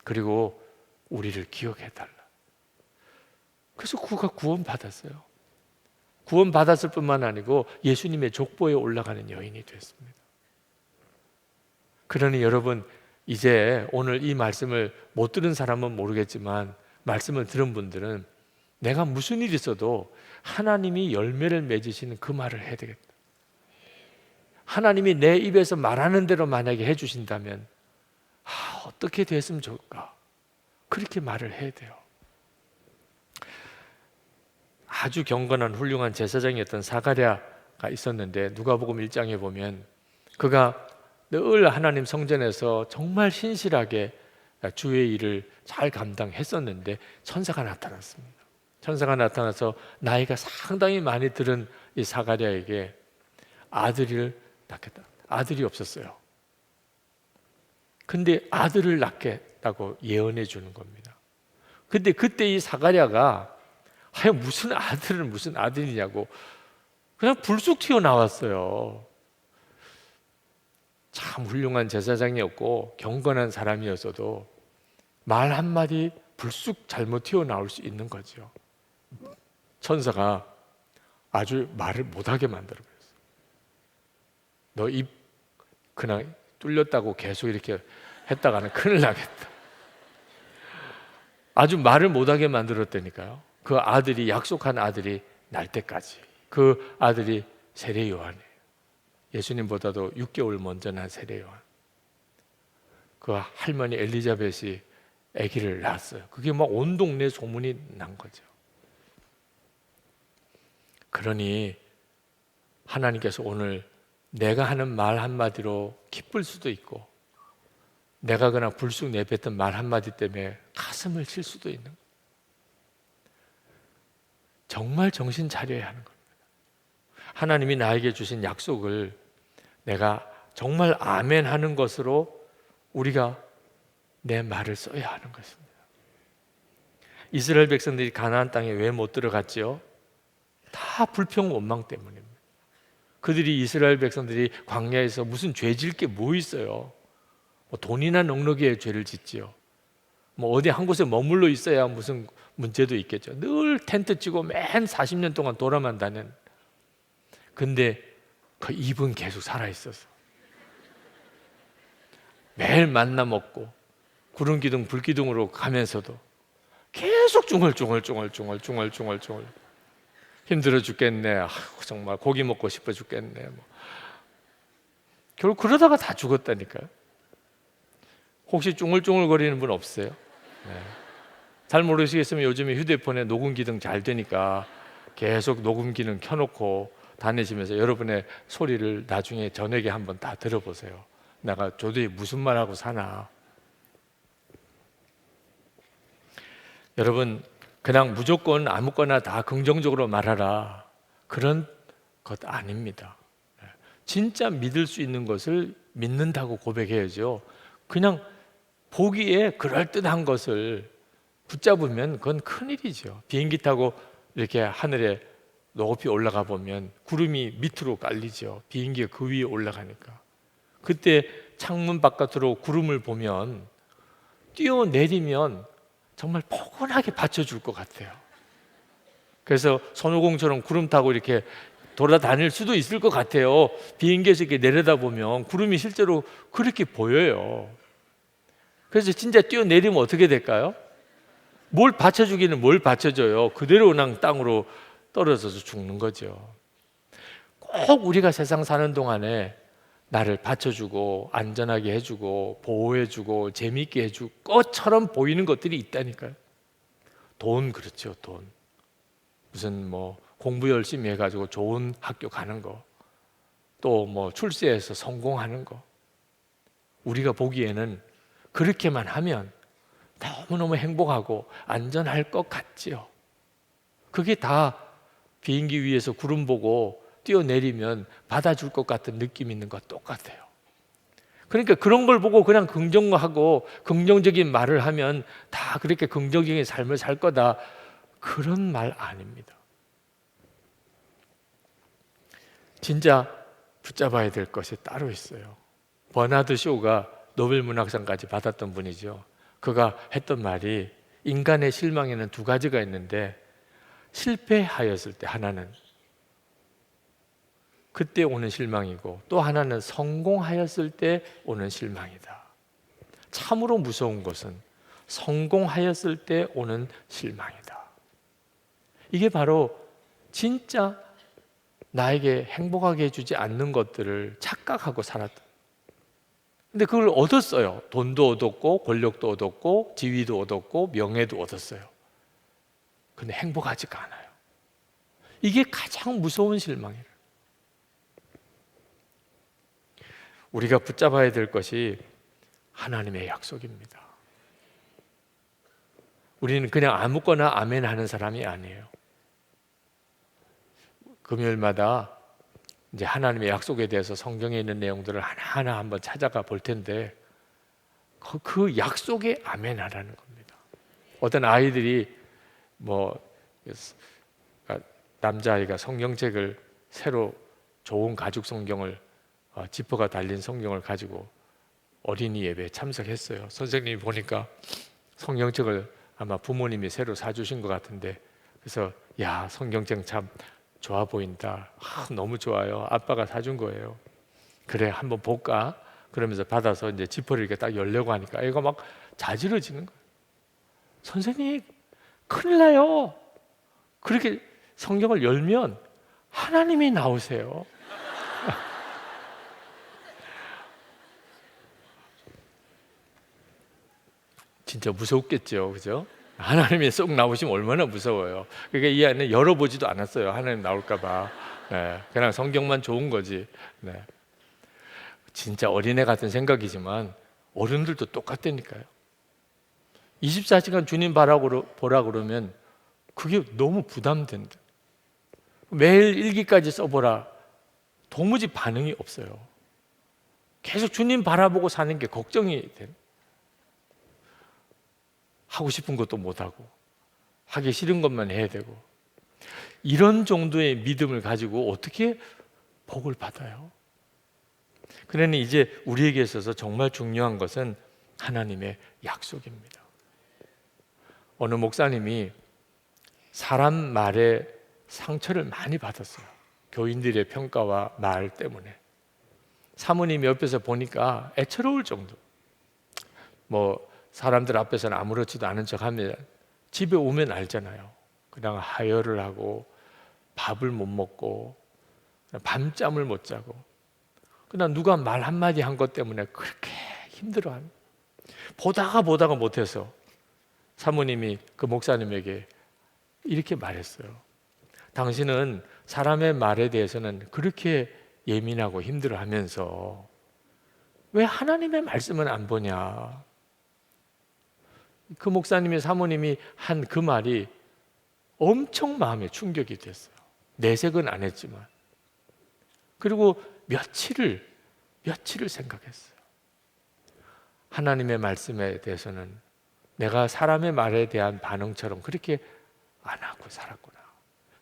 A: 그리고 우리를 기억해달라. 그래서 그가 구원받았어요. 구원받았을 뿐만 아니고 예수님의 족보에 올라가는 여인이 됐습니다. 그러니 여러분, 이제 오늘 이 말씀을 못 들은 사람은 모르겠지만 말씀을 들은 분들은 내가 무슨 일이 있어도 하나님이 열매를 맺으시는 그 말을 해야 되겠다. 하나님이 내 입에서 말하는 대로 만약에 해주신다면 어떻게 됐으면 좋을까? 그렇게 말을 해야 돼요. 아주 경건한 훌륭한 제사장이었던 사가랴가 있었는데, 누가복음 1장에 보면 그가 늘 하나님 성전에서 정말 신실하게 주의 일을 잘 감당했었는데 천사가 나타났습니다. 천사가 나타나서 나이가 상당히 많이 들은 이 사가랴에게 아들을 낳겠다. 아들이 없었어요. 근데 아들을 낳겠다고 예언해 주는 겁니다. 근데 그때 이 사가랴가 무슨 아들이냐고 그냥 불쑥 튀어나왔어요. 참 훌륭한 제사장이었고 경건한 사람이었어도 말 한마디 불쑥 잘못 튀어나올 수 있는 거죠. 천사가 아주 말을 못하게 만들어버렸어요. 너 입 그냥 뚫렸다고 계속 이렇게 했다가는 큰일 나겠다. 아주 말을 못하게 만들었다니까요. 그 아들이, 약속한 아들이 날 때까지. 그 아들이 세례 요한이에요. 예수님보다도 6개월 먼저 난 세례 요한. 그 할머니 엘리자벳이 아기를 낳았어요. 그게 막 온 동네 소문이 난 거죠. 그러니 하나님께서 오늘 내가 하는 말 한마디로 기쁠 수도 있고, 내가 그냥 불쑥 내뱉은 말 한마디 때문에 가슴을 칠 수도 있는 거예요. 정말 정신 차려야 하는 겁니다. 하나님이 나에게 주신 약속을 내가 정말 아멘 하는 것으로 우리가 내 말을 써야 하는 것입니다. 이스라엘 백성들이 가나안 땅에 왜 못 들어갔죠? 다 불평 원망 때문입니다. 그들이, 이스라엘 백성들이 광야에서 무슨 죄 질 게 뭐 있어요? 뭐 돈이나 넉넉이에 죄를 짓지요. 뭐 어디 한 곳에 머물러 있어야 무슨 문제도 있겠죠. 늘 텐트 치고 맨 40년 동안 돌아만 다닌. 근데 그 입은 계속 살아 있어서 매일 만나 먹고 구름 기둥 불 기둥으로 가면서도 계속 중얼중얼 힘들어 죽겠네. 정말 고기 먹고 싶어 죽겠네. 결국 그러다가 다 죽었다니까요. 혹시 쭝얼쭝얼거리는 분 없어요? 네. 잘 모르시겠으면 요즘에 휴대폰에 녹음 기능 잘 되니까 계속 녹음 기능 켜놓고 다니시면서 여러분의 소리를 나중에 저녁에 한번 다 들어보세요. 내가 도대체 무슨 말하고 사나. 여러분, 그냥 무조건 아무거나 다 긍정적으로 말하라, 그런 것 아닙니다. 진짜 믿을 수 있는 것을 믿는다고 고백해야죠. 그냥 보기에 그럴듯한 것을 붙잡으면 그건 큰일이죠. 비행기 타고 이렇게 하늘에 높이 올라가 보면 구름이 밑으로 깔리죠. 비행기가 그 위에 올라가니까. 그때 창문 바깥으로 구름을 보면 뛰어내리면 정말 포근하게 받쳐줄 것 같아요. 그래서 손오공처럼 구름 타고 이렇게 돌아다닐 수도 있을 것 같아요. 비행기에서 이렇게 내려다보면 구름이 실제로 그렇게 보여요. 그래서 진짜 뛰어내리면 어떻게 될까요? 뭘 받쳐주기는 뭘 받쳐줘요. 그대로 그냥 땅으로 떨어져서 죽는 거죠. 꼭 우리가 세상 사는 동안에 나를 받쳐주고 안전하게 해주고 보호해주고 재미있게 해줄 것처럼 보이는 것들이 있다니까요. 돈, 그렇죠. 돈. 무슨 뭐 공부 열심히 해가지고 좋은 학교 가는 거, 또 뭐 출세해서 성공하는 거. 우리가 보기에는 그렇게만 하면 너무너무 행복하고 안전할 것 같지요. 그게 다 비행기 위에서 구름 보고 뛰어내리면 받아줄 것 같은 느낌 있는 것 똑같아요. 그러니까 그런 걸 보고 그냥 긍정하고 긍정적인 말을 하면 다 그렇게 긍정적인 삶을 살 거다, 그런 말 아닙니다. 진짜 붙잡아야 될 것이 따로 있어요. 버나드 쇼가 노벨 문학상까지 받았던 분이죠. 그가 했던 말이, 인간의 실망에는 두 가지가 있는데 실패하였을 때 하나는 그때 오는 실망이고, 또 하나는 성공하였을 때 오는 실망이다. 참으로 무서운 것은 성공하였을 때 오는 실망이다. 이게 바로 진짜 나에게 행복하게 해주지 않는 것들을 착각하고 살았다. 근데 그걸 얻었어요. 돈도 얻었고 권력도 얻었고 지위도 얻었고 명예도 얻었어요. 근데 행복하지가 않아요. 이게 가장 무서운 실망이에요. 우리가 붙잡아야 될 것이 하나님의 약속입니다. 우리는 그냥 아무거나 아멘 하는 사람이 아니에요. 금요일마다 이제 하나님의 약속에 대해서 성경에 있는 내용들을 하나하나 한번 찾아가 볼 텐데, 그 약속에 아멘 하라는 겁니다. 어떤 아이들이 남자아이가 성경책을 새로 좋은 가죽 성경을 지퍼가 달린 성경을 가지고 어린이 예배에 참석했어요. 선생님이 보니까 성경책을 아마 부모님이 새로 사주신 것 같은데, 그래서 야, 성경책 참 좋아 보인다. 너무 좋아요. 아빠가 사준 거예요. 그래, 한번 볼까? 그러면서 받아서 이제 지퍼를 이렇게 딱 열려고 하니까 애가 막 자지러지는 거예요. 선생님, 큰일 나요. 그렇게 성경을 열면 하나님이 나오세요. 진짜 무섭겠죠, 그죠? 하나님이 쏙 나오시면 얼마나 무서워요. 그러니까 이 안에 열어보지도 않았어요. 하나님 나올까봐. 네, 그냥 성경만 좋은 거지. 네. 진짜 어린애 같은 생각이지만 어른들도 똑같다니까요. 24시간 주님 보라 그러면 그게 너무 부담된다. 매일 일기까지 써보라. 도무지 반응이 없어요. 계속 주님 바라보고 사는 게 걱정이 돼요. 하고 싶은 것도 못하고 하기 싫은 것만 해야 되고, 이런 정도의 믿음을 가지고 어떻게 복을 받아요? 그러니 이제 우리에게 있어서 정말 중요한 것은 하나님의 약속입니다. 어느 목사님이 사람 말에 상처를 많이 받았어요. 교인들의 평가와 말 때문에. 사모님 옆에서 보니까 애처로울 정도. 사람들 앞에서는 아무렇지도 않은 척하면 집에 오면 알잖아요. 그냥 하혈을 하고 밥을 못 먹고 밤잠을 못 자고, 그냥 누가 말 한마디 한 것 때문에 그렇게 힘들어합니다. 보다가 못해서 사모님이 그 목사님에게 이렇게 말했어요. 당신은 사람의 말에 대해서는 그렇게 예민하고 힘들어하면서 왜 하나님의 말씀은 안 보냐? 그 목사님의 사모님이 한 그 말이 엄청 마음에 충격이 됐어요. 내색은 안 했지만. 그리고 며칠을 생각했어요. 하나님의 말씀에 대해서는 내가 사람의 말에 대한 반응처럼 그렇게 안 하고 살았구나.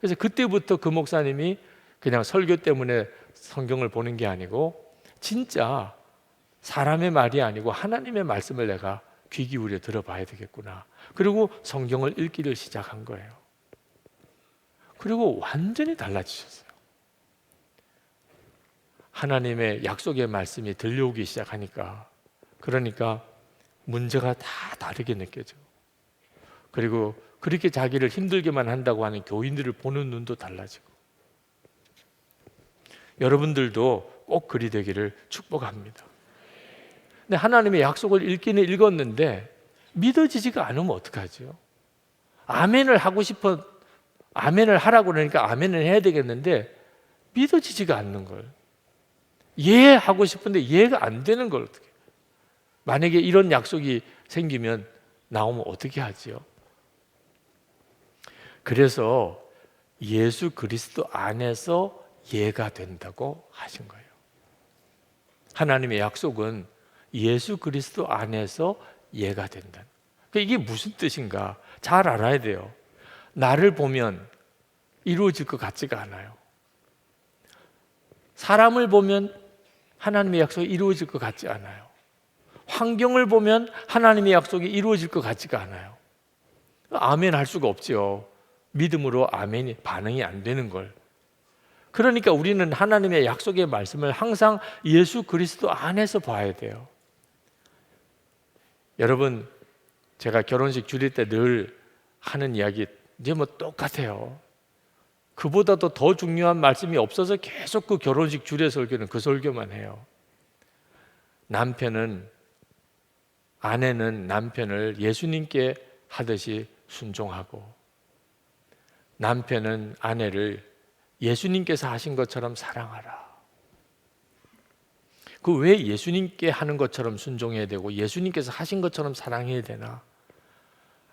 A: 그래서 그때부터 그 목사님이 그냥 설교 때문에 성경을 보는 게 아니고 진짜 사람의 말이 아니고 하나님의 말씀을 내가 귀 기울여 들어봐야 되겠구나. 그리고 성경을 읽기를 시작한 거예요. 그리고 완전히 달라지셨어요. 하나님의 약속의 말씀이 들려오기 시작하니까, 그러니까 문제가 다 다르게 느껴져요. 그리고 그렇게 자기를 힘들게만 한다고 하는 교인들을 보는 눈도 달라지고. 여러분들도 꼭 그리 되기를 축복합니다. 근데 하나님의 약속을 읽기는 읽었는데 믿어지지가 않으면 어떡하죠? 아멘을 하라고 그러니까 아멘을 해야 되겠는데 믿어지지가 않는 걸. 이해하고 싶은데 이해가 안 되는 걸 어떻게? 만약에 이런 약속이 생기면 나오면 어떻게 하지요? 그래서 예수 그리스도 안에서 이해가 된다고 하신 거예요. 하나님의 약속은 예수 그리스도 안에서 이해가 된다. 이게 무슨 뜻인가? 잘 알아야 돼요. 나를 보면 이루어질 것 같지가 않아요. 사람을 보면 하나님의 약속이 이루어질 것 같지 않아요. 환경을 보면 하나님의 약속이 이루어질 것 같지가 않아요. 아멘 할 수가 없죠. 믿음으로 아멘이 반응이 안 되는 걸. 그러니까 우리는 하나님의 약속의 말씀을 항상 예수 그리스도 안에서 봐야 돼요. 여러분, 제가 결혼식 줄일 때 늘 하는 이야기 이제 똑같아요. 그보다도 더 중요한 말씀이 없어서 계속 그 결혼식 주례 설교는 그 설교만 해요. 아내는 남편을 예수님께 하듯이 순종하고, 남편은 아내를 예수님께서 하신 것처럼 사랑하라. 그 왜 예수님께 하는 것처럼 순종해야 되고 예수님께서 하신 것처럼 사랑해야 되나?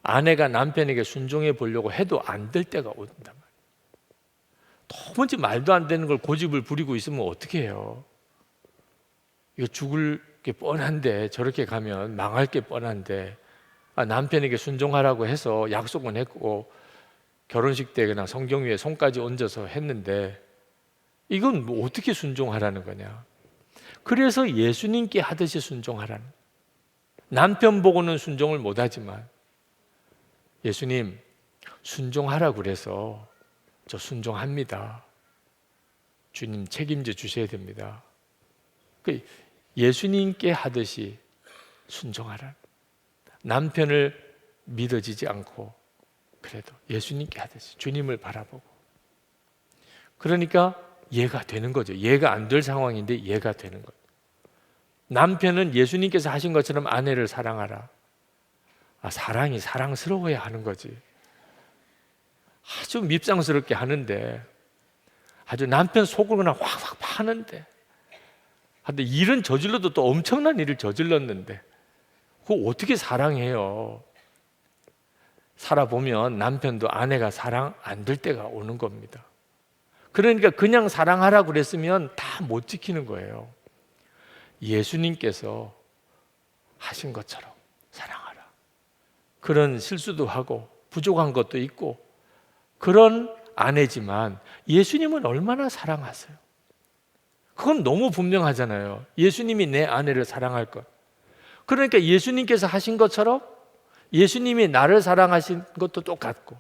A: 아내가 남편에게 순종해 보려고 해도 안 될 때가 온단 말이에요. 도무지 말도 안 되는 걸 고집을 부리고 있으면 어떻게 해요? 이거 죽을 게 뻔한데, 저렇게 가면 망할 게 뻔한데, 남편에게 순종하라고 해서 약속은 했고 결혼식 때 그냥 성경 위에 손까지 얹어서 했는데 이건 어떻게 순종하라는 거냐? 그래서 예수님께 하듯이 순종하라는. 남편 보고는 순종을 못하지만 예수님 순종하라고 그래서 저 순종합니다. 주님 책임져 주셔야 됩니다. 예수님께 하듯이 순종하라. 남편을 믿어지지 않고 그래도 예수님께 하듯이 주님을 바라보고, 그러니까 이해가 되는 거죠. 이해가 안 될 상황인데 이해가 되는 거죠. 남편은 예수님께서 하신 것처럼 아내를 사랑하라. 사랑이 사랑스러워야 하는 거지. 아주 밉상스럽게 하는데, 아주 남편 속을 그냥 확확 파는데, 근데 일은 저질러도 또 엄청난 일을 저질렀는데 그거 어떻게 사랑해요? 살아보면 남편도 아내가 사랑 안 될 때가 오는 겁니다. 그러니까 그냥 사랑하라고 그랬으면 다 못 지키는 거예요. 예수님께서 하신 것처럼 사랑하라. 그런 실수도 하고 부족한 것도 있고 그런 아내지만 예수님은 얼마나 사랑하세요? 그건 너무 분명하잖아요. 예수님이 내 아내를 사랑할 것. 그러니까 예수님께서 하신 것처럼 예수님이 나를 사랑하신 것도 똑같고,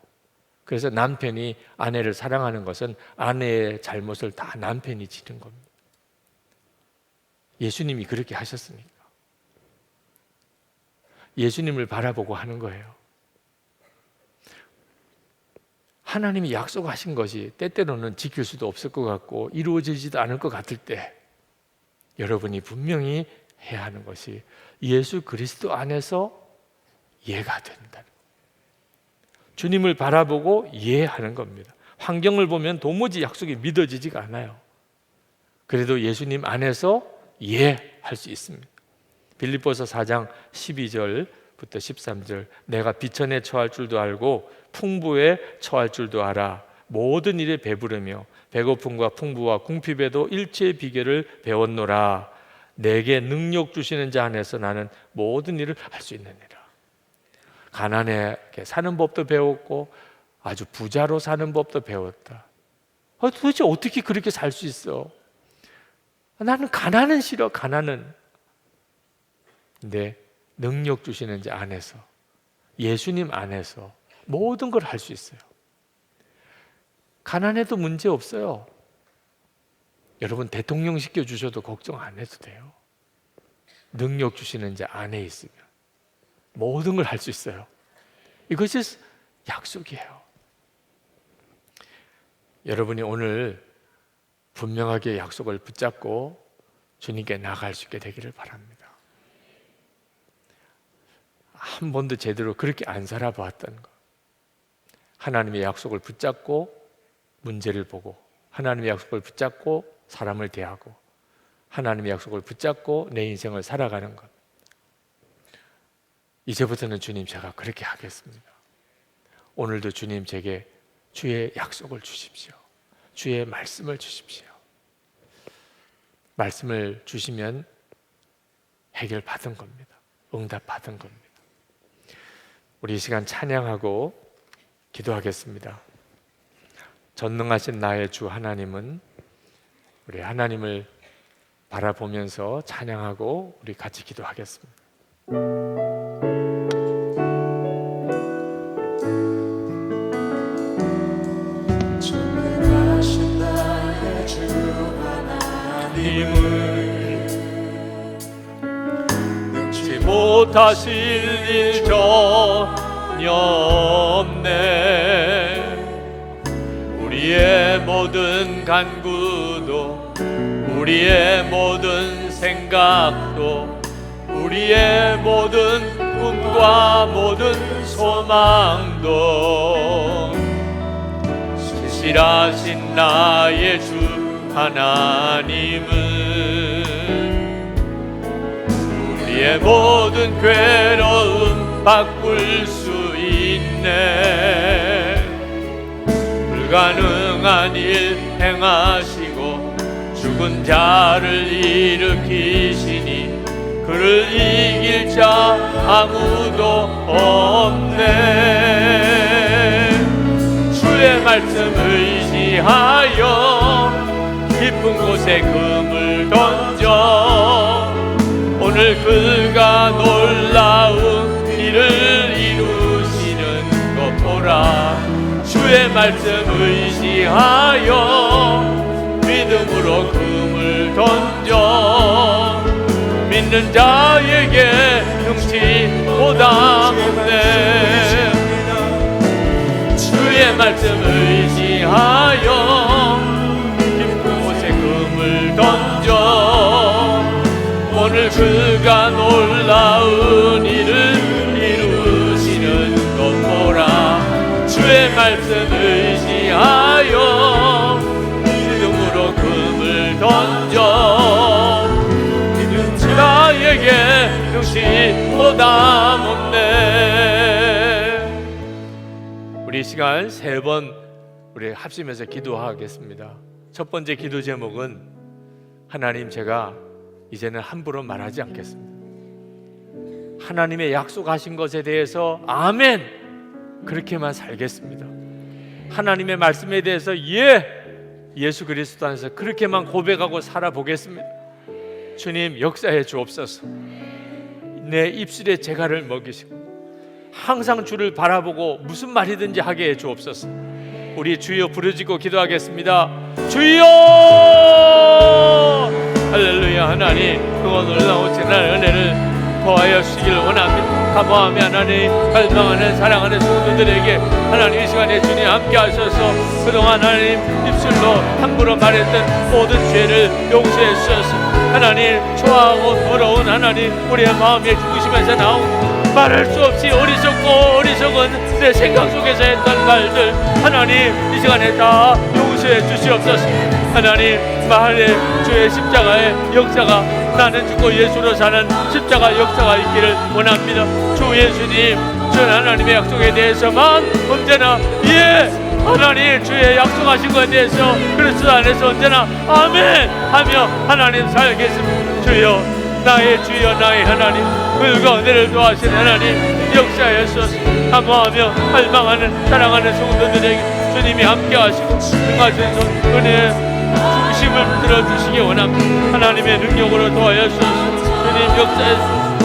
A: 그래서 남편이 아내를 사랑하는 것은 아내의 잘못을 다 남편이 지는 겁니다. 예수님이 그렇게 하셨으니까. 예수님을 바라보고 하는 거예요. 하나님이 약속하신 것이 때때로는 지킬 수도 없을 것 같고 이루어지지도 않을 것 같을 때, 여러분이 분명히 해야 하는 것이 예수 그리스도 안에서 이해가 된다. 주님을 바라보고 이해하는 겁니다. 환경을 보면 도무지 약속이 믿어지지가 않아요. 그래도 예수님 안에서 이해할 수 있습니다. 빌립보서 4장 12절부터 13절, 내가 비천에 처할 줄도 알고 풍부에 처할 줄도 알아. 모든 일에 배부르며 배고픔과 풍부와 궁핍에도 일체의 비결을 배웠노라. 내게 능력 주시는 자 안에서 나는 모든 일을 할 수 있느니라. 가난하게 사는 법도 배웠고 아주 부자로 사는 법도 배웠다. 도대체 어떻게 그렇게 살 수 있어? 나는 가난은 싫어, 가난은. 근데 능력 주시는 자 안에서, 예수님 안에서 모든 걸 할 수 있어요. 가난해도 문제 없어요. 여러분 대통령 시켜주셔도 걱정 안 해도 돼요. 능력 주시는 자 안에 있으면 모든 걸 할 수 있어요. 이것이 약속이에요. 여러분이 오늘 분명하게 약속을 붙잡고 주님께 나아갈 수 있게 되기를 바랍니다. 한 번도 제대로 그렇게 안 살아보았던 것, 하나님의 약속을 붙잡고 문제를 보고, 하나님의 약속을 붙잡고 사람을 대하고, 하나님의 약속을 붙잡고 내 인생을 살아가는 것, 이제부터는 주님 제가 그렇게 하겠습니다. 오늘도 주님 제게 주의 약속을 주십시오. 주의 말씀을 주십시오. 말씀을 주시면 해결받은 겁니다. 응답받은 겁니다. 우리 이 시간 찬양하고 기도하겠습니다. 전능하신 나의 주 하나님은, 우리 하나님을 바라보면서 찬양하고 우리 같이 기도하겠습니다.
B: 전능하신 나의 주 하나님을
A: 능치 못하실 일 전혀 없네. 우리의 모든 간구도, 우리의 모든 생각도, 우리의 모든 꿈과 모든 소망도 신실하신 나의 주 하나님은 우리의 모든 괴로움 바꿀 수 있네. 불가능한 일 행하시고 죽은 자를 일으키시니 그를 이길 자 아무도 없네. 주의 말씀 의지하여 깊은 곳에 금을 던져 오늘 그가 놀라운 일을 이루시는 것 보라. 주의 말씀 의지하여 믿음으로 금을 던져 믿는 자에게 능치 보담없네. 주의 말씀 의지하여 깊은 곳에 금을 던져 오늘 그가 놀라운 일을 이루시는 것 보라. 주의 말씀 의지하여 믿음으로 금을 던져 믿는 자에게 능치 보담없네. 우리 시간 3번 우리 합심해서 기도하겠습니다. 첫 번째 기도 제목은 하나님, 제가 이제는 함부로 말하지 않겠습니다. 하나님의 약속하신 것에 대해서 아멘 그렇게만 살겠습니다. 하나님의 말씀에 대해서 예수 그리스도 안에서 그렇게만 고백하고 살아보겠습니다. 주님 역사해 주옵소서. 내 입술에 재갈을 먹이시고 항상 주를 바라보고 무슨 말이든지 하게 해 주옵소서. 우리 주여 부르짖고 기도하겠습니다. 주여! 할렐루야. 하나님, 그거 놀라운 지난 은혜를 더하여 주시기를 원합니다. 감사하며 하나님, 갈망하는 사랑하는 성도들에게 하나님 이 시간에 주님 함께 하셔서 그동안 하나님 입술로 함부로 말했던 모든 죄를 용서해 주셔서 하나님 초라하고 더러운 하나님 우리의 마음에 죽으시면서 나온 말할 수 없이 어리석은 내 생각 속에서 했던 말들 하나님 이 시간에 다 용서해 주시옵소서. 하나님 마을에 주의 십자가의 역사가 나는 죽고 예수로 사는 십자가 역사가 있기를 원합니다. 주 예수님, 주 하나님의 약속에 대해서만 언제나 하나님 주의 약속하신 것에 대해서 그리스도 안에서 언제나 아멘 하며 하나님 살겠습니다. 주여, 나의 주여, 나의 하나님, 불과 은혜를 도와주신 하나님 역사하소서. 감사하며 갈망하는 사랑하는 성도들에게 주님이 함께 하시고 등하신 손 은혜의 중심을 들어주시기 원합니다. 하나님의 능력으로 도와주소서. 주님 역사하소서.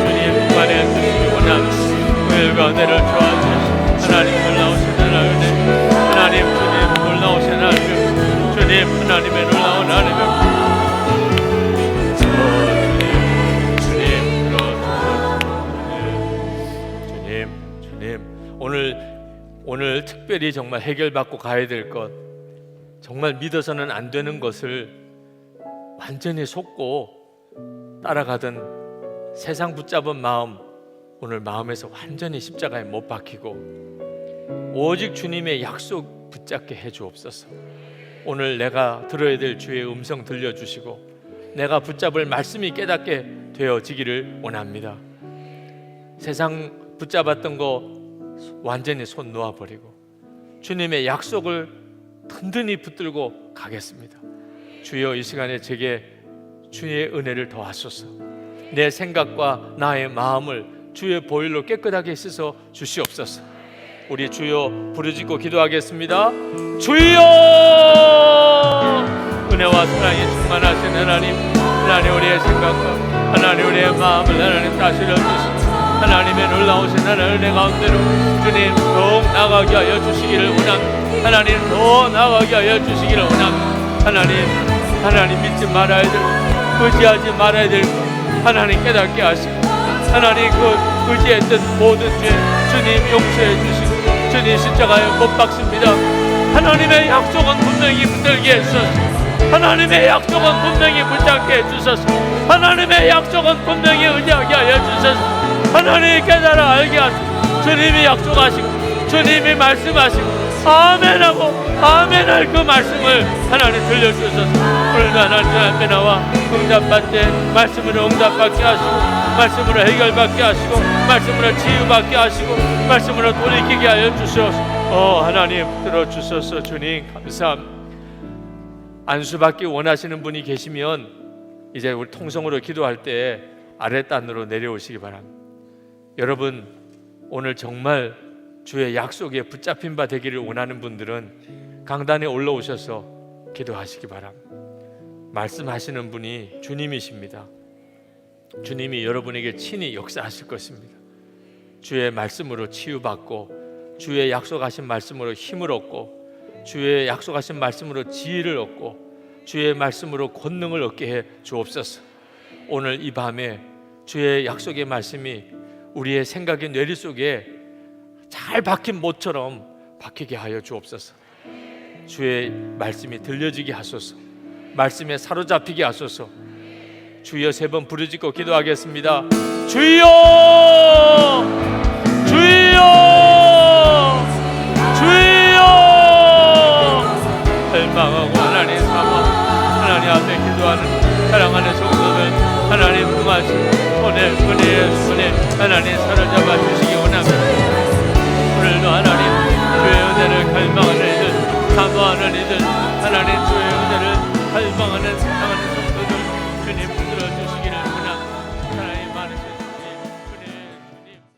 A: 주님 주관해 주시기 원합니다. 불과 은혜를 도와주소서. 하나님 놀라우신 하나님, 하나님 주님 놀라우신 하나님, 주님 하나님의 놀라운 하나님, 오늘 특별히 정말 해결받고 가야 될 것, 정말 믿어서는 안 되는 것을 완전히 속고 따라가던 세상 붙잡은 마음, 오늘 마음에서 완전히 십자가에 못 박히고 오직 주님의 약속 붙잡게 해주옵소서. 오늘 내가 들어야 될 주의 음성 들려주시고 내가 붙잡을 말씀이 깨닫게 되어지기를 원합니다. 세상 붙잡았던 거 완전히 손 놓아버리고 주님의 약속을 든든히 붙들고 가겠습니다. 주여, 이 시간에 제게 주의 은혜를 더하소서. 내 생각과 나의 마음을 주의 보혈로 깨끗하게 씻어 주시옵소서. 우리 주여 부르짖고 기도하겠습니다. 주여! 은혜와 사랑이 충만하신 하나님, 하나님 우리의 생각과 하나님 우리의 마음을 하나님 다스려 주시고 하나님의 놀라우신 하나님 은혜 가운데로 주님 더욱 나아가게 하여 주시기를 원합니다. 하나님 더 나아가게 하여 주시기를 원합니다. 하나님 믿지 말아야 될, 의지하지 말아야 될 하나님 깨닫게 하시고 하나님 그 의지했던 모든 죄 주님 용서해 주시고 주님 십자가에 못 박습니다. 하나님의 약속은 분명히 붙들게 해주소서. 하나님의 약속은 분명히 붙잡게 해주소서. 하나님의 약속은 분명히 의지하게 하여 주소서. 하나님 깨달아 알게 하시고 주님이 약속하시고 주님이 말씀하시고 아멘하고 아멘할 그 말씀을 하나님 들려주셔서 오늘도 하나님 앞에 나와 응답받되 말씀으로 응답받게 하시고 말씀으로 해결받게 하시고 말씀으로 치유받게 하시고 말씀으로 돌이키게 하여 주시옵소서. 하나님 들어주셔서 주님 감사합니다. 안수받기 원하시는 분이 계시면 이제 우리 통성으로 기도할 때 아랫단으로 내려오시기 바랍니다. 여러분 오늘 정말 주의 약속에 붙잡힌 바 되기를 원하는 분들은 강단에 올라오셔서 기도하시기 바랍니다. 말씀하시는 분이 주님이십니다. 주님이 여러분에게 친히 역사하실 것입니다. 주의 말씀으로 치유받고 주의 약속하신 말씀으로 힘을 얻고 주의 약속하신 말씀으로 지혜를 얻고 주의 말씀으로 권능을 얻게 해 주옵소서. 오늘 이 밤에 주의 약속의 말씀이 우리의 생각의 뇌리 속에 잘 박힌 못처럼 박히게 하여 주옵소서. 주의 말씀이 들려지게 하소서. 말씀에 사로잡히게 하소서. 주여 3번 부르짖고 기도하겠습니다. 주여, 주여, 주여. 멸망하고 하나님 삼아 하나님 앞에 기도하는 사랑하는 성도들, 하나님 응하시 은혜의 손에 하나님 사로잡아 주시기 원합니다. 오늘도 하나님 주의 은혜를